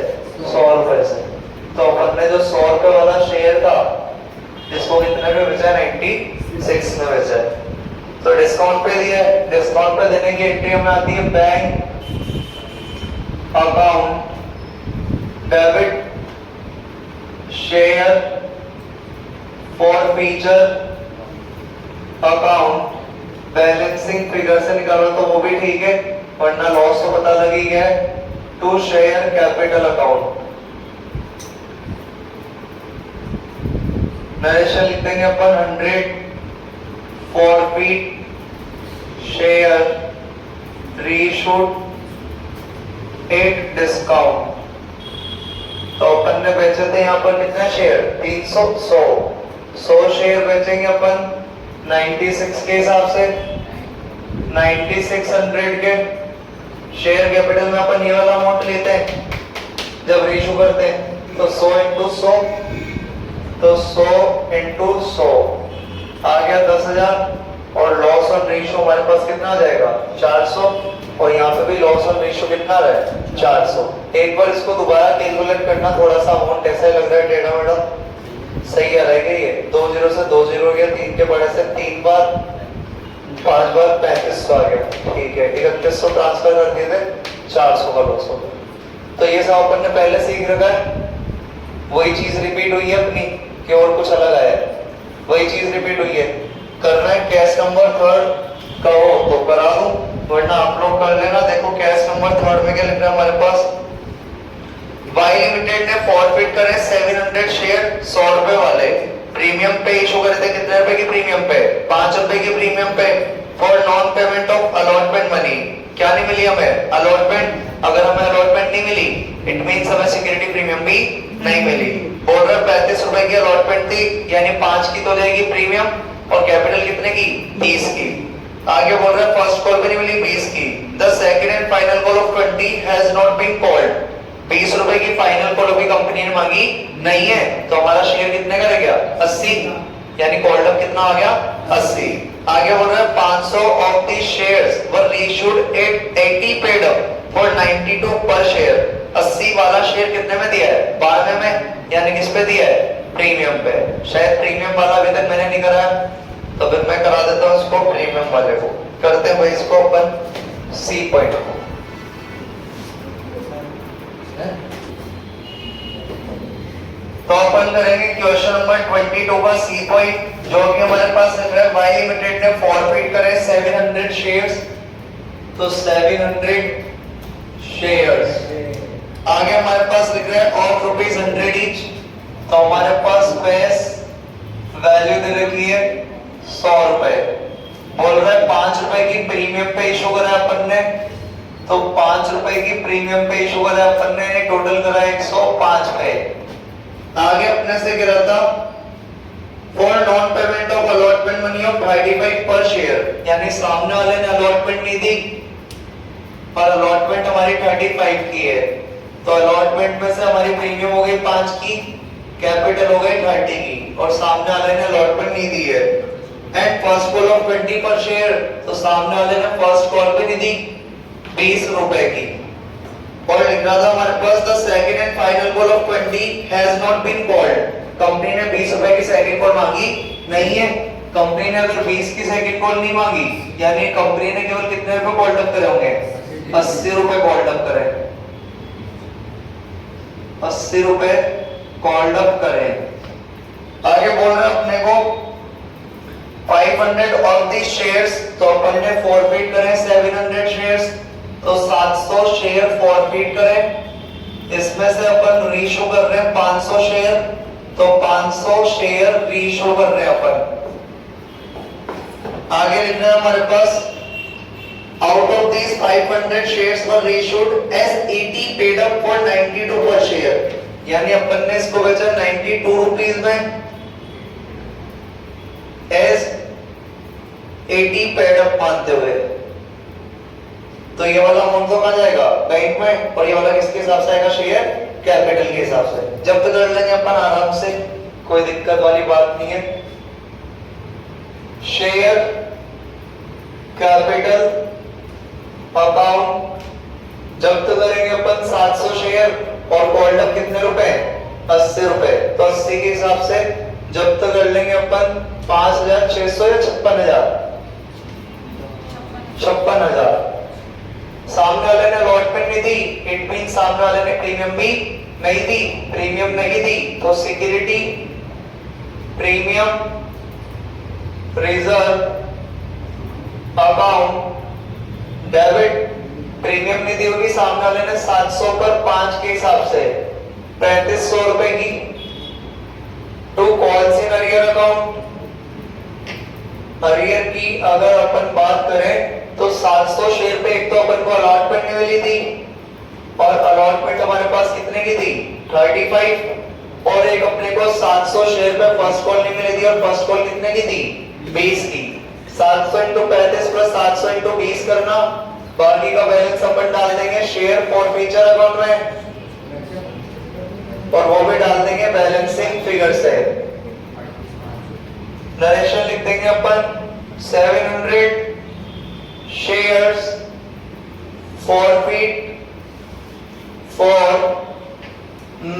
100 रुपए से। तो अपन ने जो 100 रुपए वाला शेयर था जिसको कितने में बेचा 96 में बेचा है, तो डिस्काउंट पे दिया है। डिस्काउंट पे देने की एंट्री हमें आती है bank account debit share forfeiture account. Balancing figure से निकालो तो वो भी ठीक है, वरना लॉस तो पता लग ही गया है। To share capital account. Narration लिख देंगे अपन 100 forfeit share reissued at discount. तो अपन ने बेचे थे यहाँ पर कितने शेयर 300 100 शेयर बेचेंगे अपन 96 के हिसाब से 9600 के शेयर कैपिटल में अपन ये वाला अमाउंट लेते हैं जब रीशू करते हैं। तो 100 इंटू 100 तो 100 इंटू 100 आ गया 10,000 और लॉस ऑन रेशियो हमारे पास कितना आ जाएगा 400 और यहाँ पे भी लॉस ऑन रेशियो कितना रहा है 400। एक बार इसको दोबारा कैलकुलेट करना, थोड़ा सा अमाउंट ऐसा लग रहा है टेढ़ा मेढ़ा, सही आ रहेगा ये 20 से 20 हो गया, 3 के बड़े से 3 बार 5 बार 3500 आ गया, ठीक है 3100 ट्रांसफर कर दिए थे 400 का लॉस हो गया। तो ये सब अपन ने पहले सीख रखा है, वही चीज रिपीट हुई है अपनी कि और कुछ अलग आया है, वही चीज रिपीट हुई है। करना है कैश नंबर थर्ड कहो तो करा दूं, वरना आप लोग कर लेना। देखो कैश नंबर थर्ड में क्या लिख रहा है हमारे पास, वाई लिमिटेड ने फॉरफिट करे 700 शेयर 100 रुपए वाले, प्रीमियम पे इशू करे थे कितने रुपए की प्रीमियम पे 5 रुपए की प्रीमियम पे for non payment of allotment money. क्या नहीं मिली हमें अलॉटमेंट, अगर हमें अलॉटमेंट नहीं मिली इट मींस हमें सिक्योरिटी प्रीमियम भी नहीं मिली। बोल रहा 35 रुपए की अलॉटमेंट थी यानी 5 की तो जाएगी प्रीमियम और कैपिटल कितने की 30 की। आगे बोल रहा है फर्स्ट कॉल भी नहीं मिली 20 की। The second and final call of 20 has not been called, 20 रुपए की फाइनल कॉल अभी कंपनी ने मांगी नहीं है, तो हमारा शेयर कितने का रह गया 80, यानी कॉल्ड अप कितना आ गया 80। आगे बोल रहा है 500 of the shares were reissued at 80 paid up for 92 per share. 80 वाला शेयर कितने में दिया है 92 में, यानी किस पे दिया है प्रीमियम पे। शायद प्रीमियम वाला अभी तक मैंने नहीं करा है, तो फिर मैं करा देता हूँ इसको प्रीमियम वाले को। करते हैं भाई इसको अपन सी पॉइंट को। तो अपन करेंगे क्वेश्चन नंबर 22 का सी पॉइंट, जो कि हमारे पास है वाई लिमिटेड ने फॉरफिट करे 700 शेयर्स, तो 700 शेयर्स। आगे हमारे पास लिख रहा है ऑफ ₹100 ईच, तो हमारे पास फेस वैल्यू दे रखी है 100 रुपए। बोल रहा है 5 रुपए की प्रीमियम पे इशू करा अपन ने, तो 5 रुपए की प्रीमियम पे इशू करा अपन ने, टोटल करा 105 पे। आगे अपने से गिरा था for non payment of allotment money of 35 पर शेयर, यानी सामने वाले ने अलॉटमेंट नहीं दी और अलॉटमेंट हमारी 35 की है, तो अलॉटमेंट में से हमारी प्रीमियम हो गई 5 की, कैपिटल हो गई 30 की, और सामने वाले ने अलॉटमेंट नहीं दी है। एंड फर्स्ट कॉल ऑफ 20 पर शेयर, तो सामने वाले ने फर्स्ट कॉल भी नहीं दी 20 रुपए की। और लिख रहा था हमारे पास the second and final call of 20 has not been called, company ने 20 रुपए की सेकंड कॉल मांगी नहीं है। कंपनी ने अगर 20 की सेकंड कॉल नहीं मांगी, यानी कंपनी ने केवल कितने रुपए कॉल्ड अप करे होंगे 80 रुपए कॉल्ड अप करे, 80 रुपए कॉल्ड अप करे। आगे बोल रहे अपने को 500 ऑफ द शेयर्स, तो अपन ने फॉरफिट करें 700 शेयर्स, तो 700 शेयर फॉरफिट करें। इसमें से अपन रीइश्यू कर रहे हैं 500 शेयर, तो 500 शेयर रीइश्यू कर रहे हैं अपन। आगे लिखना है हमारे पास out of these 500 shares were reissued as 80 paid up for 92 per share, यानी अपन ने इसको बेचा 92 रुपीस में as 80 paid up मानते हुए। तो ये वाला अमाउंट तो कहाँ जाएगा बैंक में, और ये वाला किसके हिसाब से आएगा शेयर कैपिटल के हिसाब से। जब तक कर लेंगे अपन आराम से, कोई दिक्कत वाली बात नहीं है। शेयर कैपिटल अकाउंट जब तक करेंगे अपन 700 शेयर और कॉल्ड अप कितने रुपए 80 रुपए, तो 80 के हिसाब से जब तक कर लेंगे अपन 5,600 या 56,000 56,000। सामने वाले ने अलॉटमेंट नहीं दी, इट मीन सामने वाले ने प्रीमियम भी नहीं दी, प्रीमियम नहीं दी तो security premium reserve account debit. Premium नहीं दी होगी सामने वाले ने 700 पर 5 के हिसाब से 3500 रुपए की to calls in arrear account, arrear की अगर अपन बात करें तो 700 शेयर पे एक तो अपन को अलॉटमेंट नहीं मिली थी, और अलॉटमेंट हमारे पास कितने की थी 35, और एक अपने को 700 शेयर पे फर्स्ट कॉल नहीं मिली थी, और फर्स्ट कॉल कितने की थी 20 की। 700 इंटू 35 प्लस 700 इंटू 20 करना, बाकी का बैलेंस अपन डाल देंगे शेयर फॉरफीचर अकाउंट में, और वो भी डाल देंगे बैलेंसिंग फिगर से। नरेशन लिख देंगे अपन 700 shares forfeit for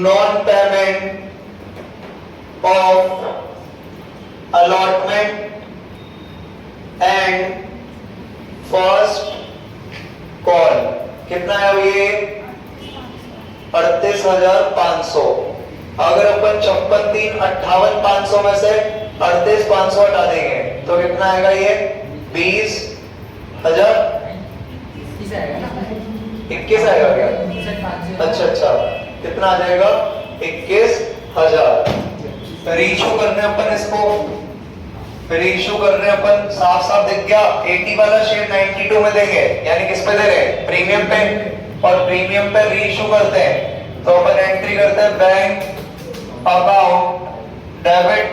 non-payment of allotment and first call। कितना है ये 38,500। अगर अपन 56,358,500 में से 38,500 हटा देंगे तो कितना आएगा ये 20,000, 21 आएगा क्या? अच्छा, कितना आ जाएगा 21,000। रीइशू करने अपन इसको, रीइशू करने अपन साफ साफ दिख गया 80 वाला शेयर 92 में देंगे, यानी किस पे दे रहे हैं प्रीमियम पे, और प्रीमियम पे रीइशू करते हैं तो अपन एंट्री करते हैं bank account debit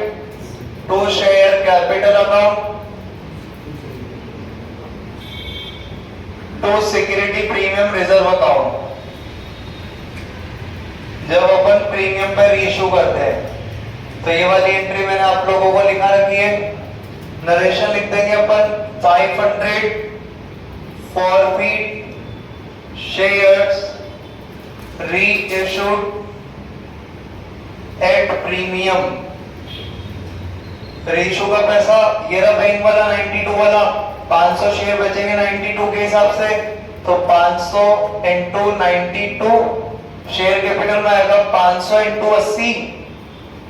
to share capital account to security premium reserve account. जब अपन प्रीमियम पे रीइशू करते हैं तो ये वाली एंट्री मैंने आप लोगों को लिखा रखी है। नरेशन लिख देंगे अपन 500 forfeit shares reissued at premium। Reissue का पैसा ये रहा बैंक वाला 92 वाला, 500 शेयर बचेंगे 92 के हिसाब से, तो 500 इंटू 92 शेयर कैपिटल में आएगा 500 इंटू 80,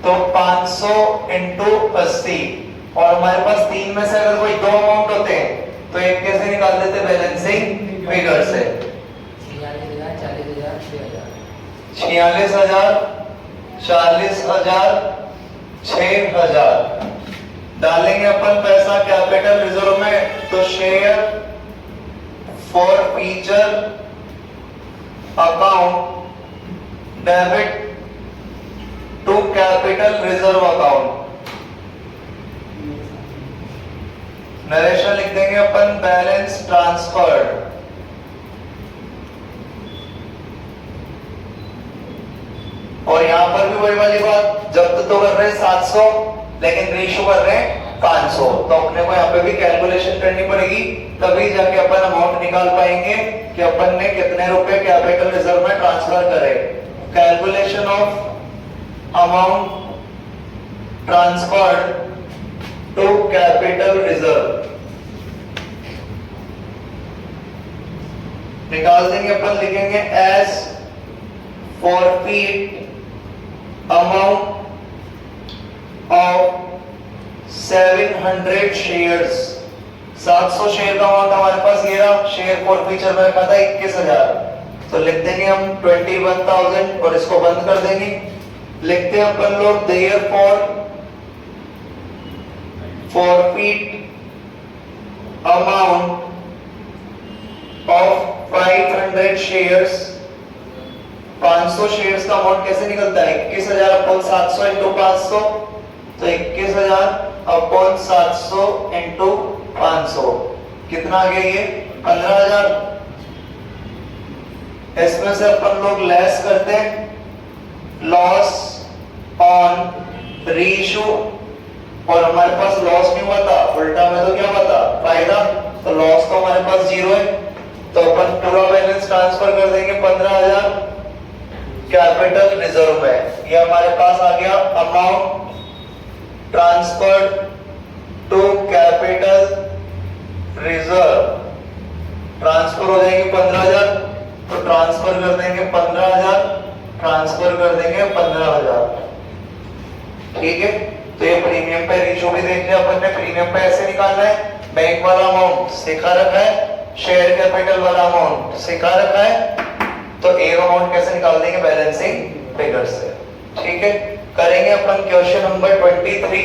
तो 500 इंटू 80, और हमारे पास तीन में से अगर कोई दो अमाउंट होते हैं तो एक कैसे निकाल देते बैलेंसिंग फिगर से 46,000, 40,000, 6,000 डालेंगे अपन पैसा कैपिटल रिजर्व में, तो share forfeiture account debit to capital reserve account. Narration लिख देंगे अपन बैलेंस ट्रांसफर्ड, और यहां पर भी वही वाली बात, जब्त तो कर रहे हैं 700 लेकिन रीइशू कर रहे हैं 500, तो अपने को यहाँ पे भी कैलकुलेशन करनी पड़ेगी, तभी जाके अपन अमाउंट निकाल पाएंगे कि अपन ने कितने रुपए कैपिटल रिजर्व में ट्रांसफर करे। Calculation of amount transferred to capital reserve निकाल देंगे अपन, लिखेंगे as forfeit amount of 700 shares. 700 share का अमाउंट हमारे पास ये रहा, शेयर फॉरफीचर में रखा था 21,000, तो लिख देंगे हम 21,000 और इसको बंद कर देंगे। लिखते हैं अपन लोग therefore forfeit amount of 500 shares। 500 shares का अमाउंट कैसे निकलता है 21,000 अपॉन 700 इंटू 500, तो 21,000 अपॉन 700 इंटू 500 कितना आ गया ये 15,000। इसमें से अपन लोग लेस करते हैं लॉस ऑन रीइशू, और हमारे पास लॉस नहीं हुआ था, उल्टा में तो क्या हुआ था फायदा, तो लॉस तो हमारे पास 0 है, तो अपन पूरा बैलेंस ट्रांसफर कर देंगे 15,000 कैपिटल रिजर्व में। ये हमारे पास आ गया amount transferred to capital reserve. Transfer हो जाएगी 15,000, तो ट्रांसफर कर देंगे 15,000, ट्रांसफर कर देंगे 15,000, ठीक है। तो ये प्रीमियम पे रेशियो भी देख लिया अपन ने, प्रीमियम पे ऐसे निकालना है, बैंक वाला अमाउंट सिखा रखा है, शेयर कैपिटल वाला अमाउंट सिखा रखा है, तो एक अमाउंट कैसे निकाल देंगे बैलेंसिंग फिगर से, ठीक है। करेंगे अपन question number 23।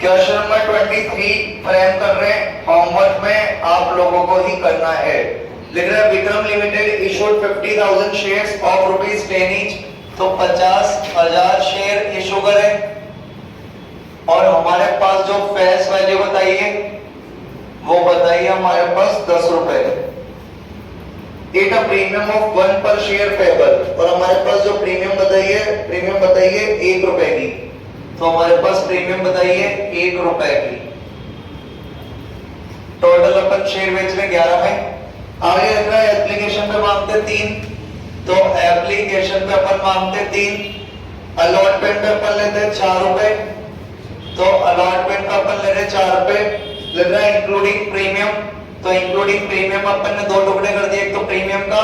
Question number 23 frame कर रहे हैं, होमवर्क में आप लोगों को ही करना है। लिख रहे हैं Vikram limited issued 50,000 shares of ₹10 each, तो 50,000 शेयर इशू करें और हमारे पास जो फेस वैल्यू बताइए वो बताइए हमारे पास 10 रुपए। इट अ प्रीमियम ऑफ 1 पर शेयर पेबल, और हमारे पास जो प्रीमियम बताइए 1 रुपए की, तो हमारे पास प्रीमियम बताइए 1 रुपए की। टोटल अपन शेयर बेच रहे 11 में। आगे लग रहा है एप्लीकेशन पे मांगते 3, तो एप्लीकेशन पे अपन मांगते 3। अलॉटमेंट पे अपन लेते 4 रुपए, तो अलॉटमेंट का अपन ले रहे 4 रुपए। लग रहा है इंक्लूडिंग प्रीमियम, तो इंक्लूडिंग प्रीमियम अपन ने 2 टुकड़े कर दिए, एक तो प्रीमियम का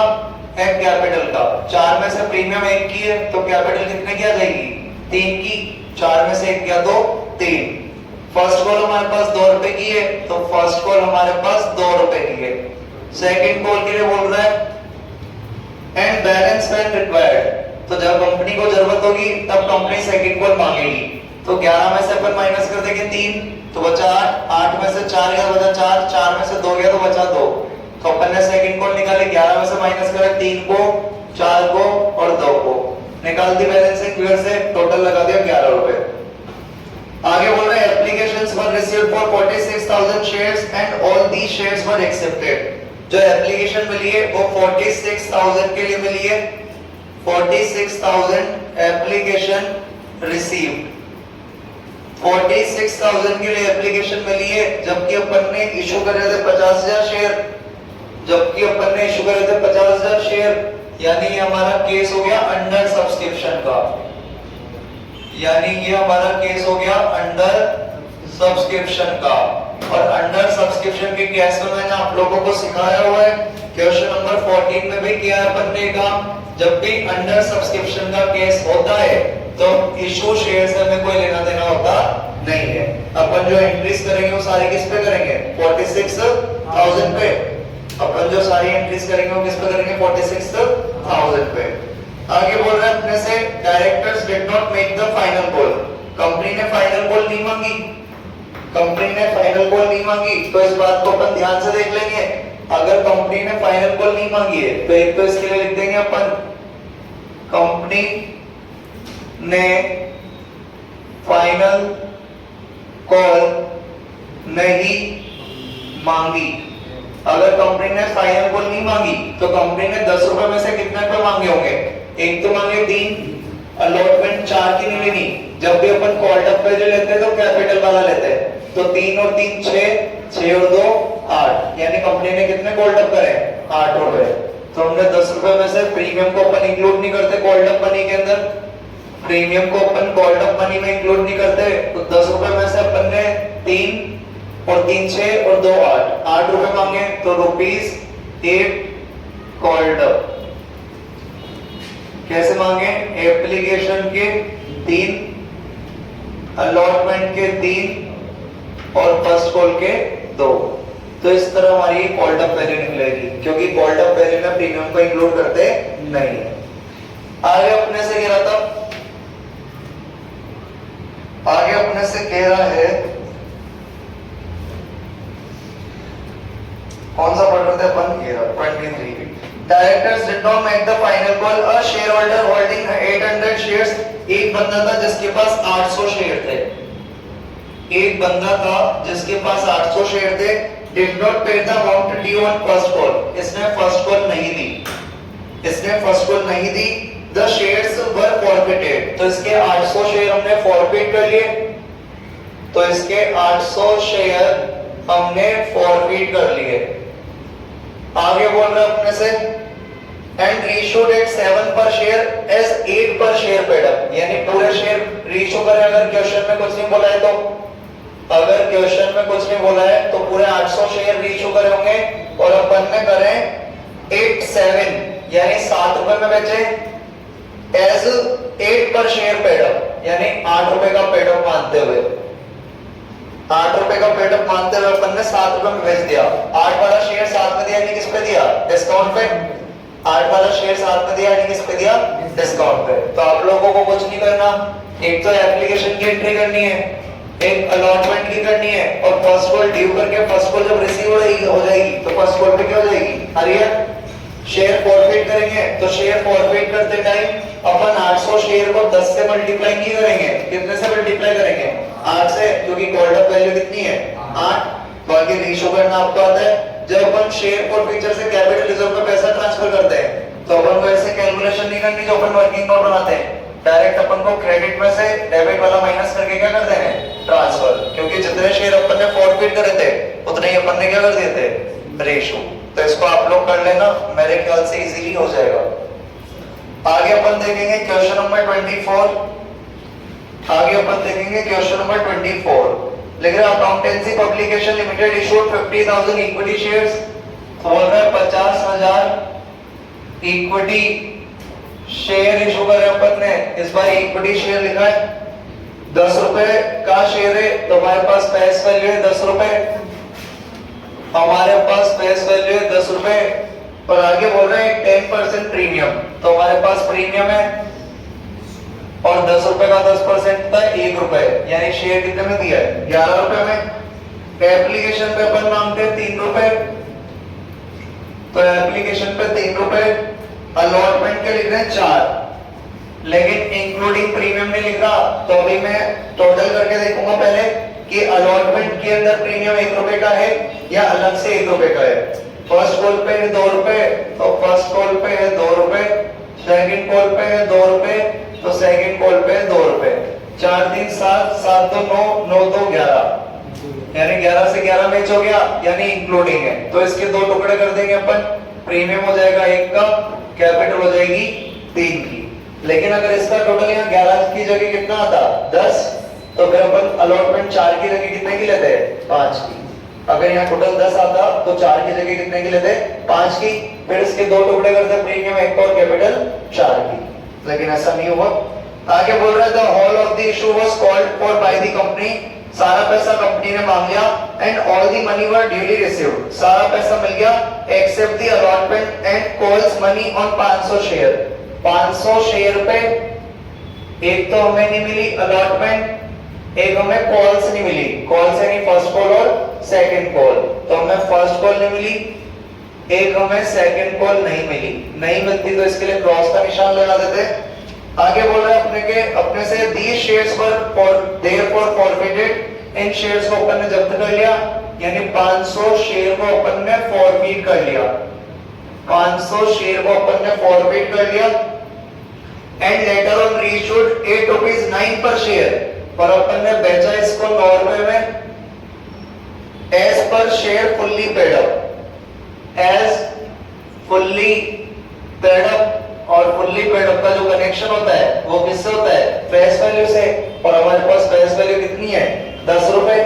एक कैपिटल का। 4 में से प्रीमियम 1 की है, तो कैपिटल कितने की आ जाएगी 3 की। 4 में से 1 गया तो 3। फर्स्ट कॉल हमारे पास 2 रुपए की है, तो फर्स्ट कॉल हमारे पास 2 रुपए की है। सेकंड कॉल के लिए बोल रहा है एंड बैलेंस व्हेन रिक्वायर्ड, तो जब कंपनी को जरूरत होगी तब कंपनी सेकंड कॉल मांगेगी। तो 11 में से अपन माइनस कर देंगे 3, तो बचा 8। 8 में से 4 गया बचा 4, 4 में से 2 गया तो बचा 2। तो अपन ने सेकंड कॉल निकाले, 11 में से माइनस करा 3 को, 4 को और 2 को, निकाल दी बैलेंसिंग फिगर से, टोटल लगा दिया 11 रुपए। आगे बोल रहे हैं applications were received for 46,000 shares and all the shares were accepted. जो एप्लीकेशन मिली है वो 46,000 के लिए मिली है। 46,000 एप्लीकेशन रिसीव्ड, 46,000 के लिए एप्लीकेशन मिली है, जबकि अपन ने इशू करे थे 50,000 शेयर, जबकि अपन ने इशू करे थे 50,000 शेयर। यानी ये हमारा केस हो गया अंडर सब्सक्रिप्शन का, यानी ये हमारा केस हो गया अंडर सब्सक्रिप्शन का। और अंडर सब्सक्रिप्शन के केस में मैंने आप लोगों को सिखाया हुआ है, क्वेश्चन नंबर 14 में भी किया है अपन ने काम। जब भी अंडर सब्सक्रिप्शन का केस होता है तो इशू शेयर से हमें कोई लेना देना होता नहीं है। अपन जो एंट्रीज करेंगे वो सारी किस पे करेंगे 46,000 पे। अपन जो सारी एंट्रीज करेंगे वो किस पे करेंगे 46,000 पे। आगे बोल रहे हैं अपने से directors did not make the final call, company ने फाइनल कॉल नहीं मांगी, कंपनी ने फाइनल कॉल नहीं मांगी, तो इस बात को अपन ध्यान से देख लेंगे। अगर कंपनी ने फाइनल कॉल नहीं मांगी है तो एक तो इसके लिए लिख देंगे अपन कंपनी ने फाइनल कॉल नहीं मांगी। अगर कंपनी ने फाइनल कॉल नहीं मांगी तो कंपनी ने 10 रुपए में से कितने रुपए मांगे होंगे, एक तो मांगे 3, अलॉटमेंट 4 की नहीं लेनी। जब भी अपन कॉल्ड अप पे जो लेते हैं तो कैपिटल वाला लेते हैं, तो 3 और 3 6, 6 और 2 8, यानी कंपनी ने कितने कॉल्ड अप करे 8 रुपए। तो हमने 10 रुपए में से प्रीमियम को अपन इंक्लूड नहीं करते कॉल्ड अप मनी के अंदर, प्रीमियम को अपन कॉल्ड अप मनी में इंक्लूड नहीं करते, तो 10 रुपए में से अपन ने 3 और 3 6 और 2 8 रुपए मांगे, तो ₹8 कॉल्ड अप। कैसे मांगे, एप्लीकेशन के 3, अलॉटमेंट के 3 और फर्स्ट कॉल के 2। तो इस तरह हमारी कॉल्ड अप वैल्यू निकलेगी, क्योंकि कॉल्ड अप वैल्यू में प्रीमियम को इंक्लूड करते नहीं है। आगे अपने से कह रहा था, आगे अपने से कह रहा है, कौन सा पढ़ रहे थे अपन, ये 23। Directors did not make the final call, a share holder holding 800 shares, एक बंदा था जिसके पास 800 शेयर थे, एक बंदा था जिसके पास 800 शेयर थे, डिड नॉट पे the amount due on first call, इसने फर्स्ट कॉल नहीं दी, इसने फर्स्ट कॉल नहीं दी। द शेयर्स वर फॉरफिटेड, तो इसके 800 शेयर हमने फॉरफिट कर लिए, तो इसके 800 शेयर हमने फॉरफिट कर लिए। आगे बोल रहे अपने से एंड रीइश्यूड एट 7 पर शेयर एज 8 पर शेयर पेड अप, यानी पूरे शेयर रीइश्यू करें। अगर क्वेश्चन में कुछ नहीं बोला है तो, अगर क्वेश्चन में कुछ नहीं बोला है तो पूरे 800 शेयर रीइश्यू करे होंगे, और अपन ने करें 87 यानी 7 रुपए में बेचे, एज 8 पर शेयर पेड अप यानी 8 रुपए का पेड अप मानते हुए। ₹8 का पेडअप मानते हुए अपन ने ₹7 में बेच दिया। 8 वाला शेयर 7 में दिया, यानी किस पे दिया? डिस्काउंट पे। 8 वाला शेयर 7 में दिया, यानी किस पे दिया? डिस्काउंट पे। तो आप लोगों को कुछ नहीं करना, एक तो एप्लीकेशन की एंट्री करनी है, एक अलॉटमेंट की करनी है, और फर्स्ट कॉल ड्यू करके फर्स्ट कॉल जब रिसीव हो जाएगी तो फर्स्ट कॉल पे क्या हो जाएगी? हरियर शेयर फॉरफिट करेंगे। तो शेयर फॉरफिट करते टाइम अपन 800 शेयर को 10 से मल्टीप्लाई नहीं करेंगे। कितने से मल्टीप्लाई करेंगे? 8 से, क्योंकि कॉल्ड अप वैल्यू कितनी है? 8। बाकी रेशियो करना आपको आता है। जब अपन शेयर फॉरफिचर से कैपिटल रिजर्व में पैसा ट्रांसफर करते हैं तो अपन को ऐसे कैलकुलेशन नहीं करनी जो अपन वर्किंग नोट बनाते हैं। डायरेक्ट अपन को क्रेडिट में से डेबिट वाला माइनस करके क्या कर देंगे? ट्रांसफर। क्योंकि जितने शेयर अपन ने फॉरफिट करे थे उतने ही अपन ने क्या कर दिए थे? रेशियो। तो इसको आप लोग कर लेना, मेरे ख्याल से इजीली हो जाएगा। आगे अपन देखेंगे क्वेश्चन नंबर 24। आगे अपन देखेंगे क्वेश्चन नंबर 24। लिख रहे accountancy publication limited issued 50,000 equity shares. बोल रहे 50,000 इक्विटी शेयर इशू करे अपन ने। इस बार इक्विटी शेयर लिखा है, ₹10 का शेयर है तो हमारे पास फेस वैल्यू है ₹10। हमारे पास फेस वैल्यू है ₹10, और आगे बोल रहे हैं 10% प्रीमियम, तो हमारे पास प्रीमियम है और ₹10 का 10% था ₹1, यानी शेयर कितने में दिया है? ₹11 में। एप्लीकेशन पे अपन मांगते हैं ₹3, तो एप्लीकेशन पे ₹3, अलॉटमेंट के लिख रहे हैं 4, लेकिन इंक्लूडिंग प्रीमियम नहीं लिखा। तो अभी मैं टोटल करके देखूंगा पहले कि अलॉटमेंट के अंदर प्रीमियम ₹1 का है या अलग से ₹1 का है। फर्स्ट कॉल पे है ₹2, तो फर्स्ट कॉल पे है ₹2, सेकंड कॉल पे है ₹2, तो सेकंड कॉल पे है ₹2। 4 3 7 7 2 9 9 2 11, यानी 11 से 11 मैच हो गया, यानी इंक्लूडिंग है। तो इसके 2 टुकड़े कर देंगे अपन, प्रीमियम हो जाएगा 1 का, कैपिटल हो जाएगी 3 की। लेकिन अगर इसका टोटल यहाँ 11 की जगह कितना आता? 10, तो फिर अपन अलॉटमेंट 4 की जगह कितने की लेते हैं? 5 की। अगर यहाँ टोटल 10 आता तो 4 की जगह कितने की लेते? 5 की। फिर इसके 2 टुकड़े करते, प्रीमियम 1 और कैपिटल 4 की। लेकिन ऐसा नहीं हुआ। आगे बोल रहा था whole of the issue was called for by the company. सारा पैसा कंपनी ने मांग लिया, and all the money were duly received. सारा पैसा मिल गया except the allotment and calls money on 500 share. 500 share पे एक तो हमें नहीं मिली अलॉटमेंट, एक हमें कॉल्स नहीं मिली। कॉल्स यानी फर्स्ट कॉल और सेकंड कॉल, तो हमें फर्स्ट कॉल नहीं मिली, एक हमें सेकंड कॉल नहीं मिली। नहीं मिलती तो इसके लिए क्रॉस का निशान लगा देते। आगे बोल रहे हैं अपने से these shares were therefore forfeited। In shares को अपन ने जब्त कर लिया, यानी 500 शेयर को अपन ने फॉरफिट कर लिया। 500 शेयर को अपन ने फॉरफिट कर लिया, एंड लेटर ऑन रीइश्यूड ₹8 पर शेयर, पर अपन ने बेचा इसको ₹9 में। As per share fully paid up. As fully paid up, और फुल्ली पेड अप का जो कनेक्शन होता है वो किससे होता है? फेस वैल्यू से। और हमारे पास फेस वैल्यू कितनी है? ₹10,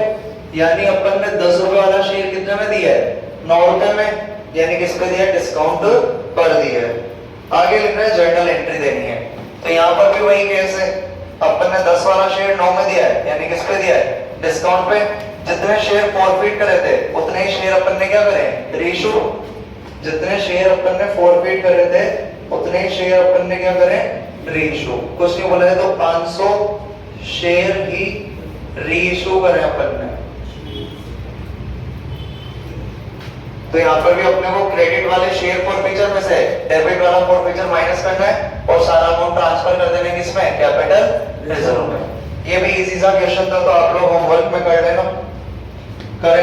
यानी अपन ने ₹10 वाला शेयर कितने में दिया है? ₹9 में, यानी किस पे दिया? डिस्काउंट पर दिया है। आगे लिख रहे हैं जर्नल एंट्री देनी है, तो यहाँ पर भी वही केस है। अपन ने 10 वाला शेयर 9 में दिया है, यानी किस पे दिया है? डिस्काउंट पे। जितने शेयर फॉरफिट करे थे उतने ही शेयर अपन ने क्या करे? रीइश्यू। जितने शेयर अपन ने फॉरफिट करे थे उतने ही शेयर अपन ने क्या करें? रीइश्यू। कुछ नहीं बोला है तो 500 शेयर ही रीइश्यू करें अपन ने। तो यहाँ पर भी अपने को क्रेडिट वाले शेयर फॉरफिचर में से डेबिट वाला फॉरफिचर माइनस करना है और सारा अमाउंट ट्रांसफर कर देने किसमें? कैपिटल रिजर्व में। ये भी इजी सा क्वेश्चन था, तो आप लोग होमवर्क में कर लेना। करेंगे।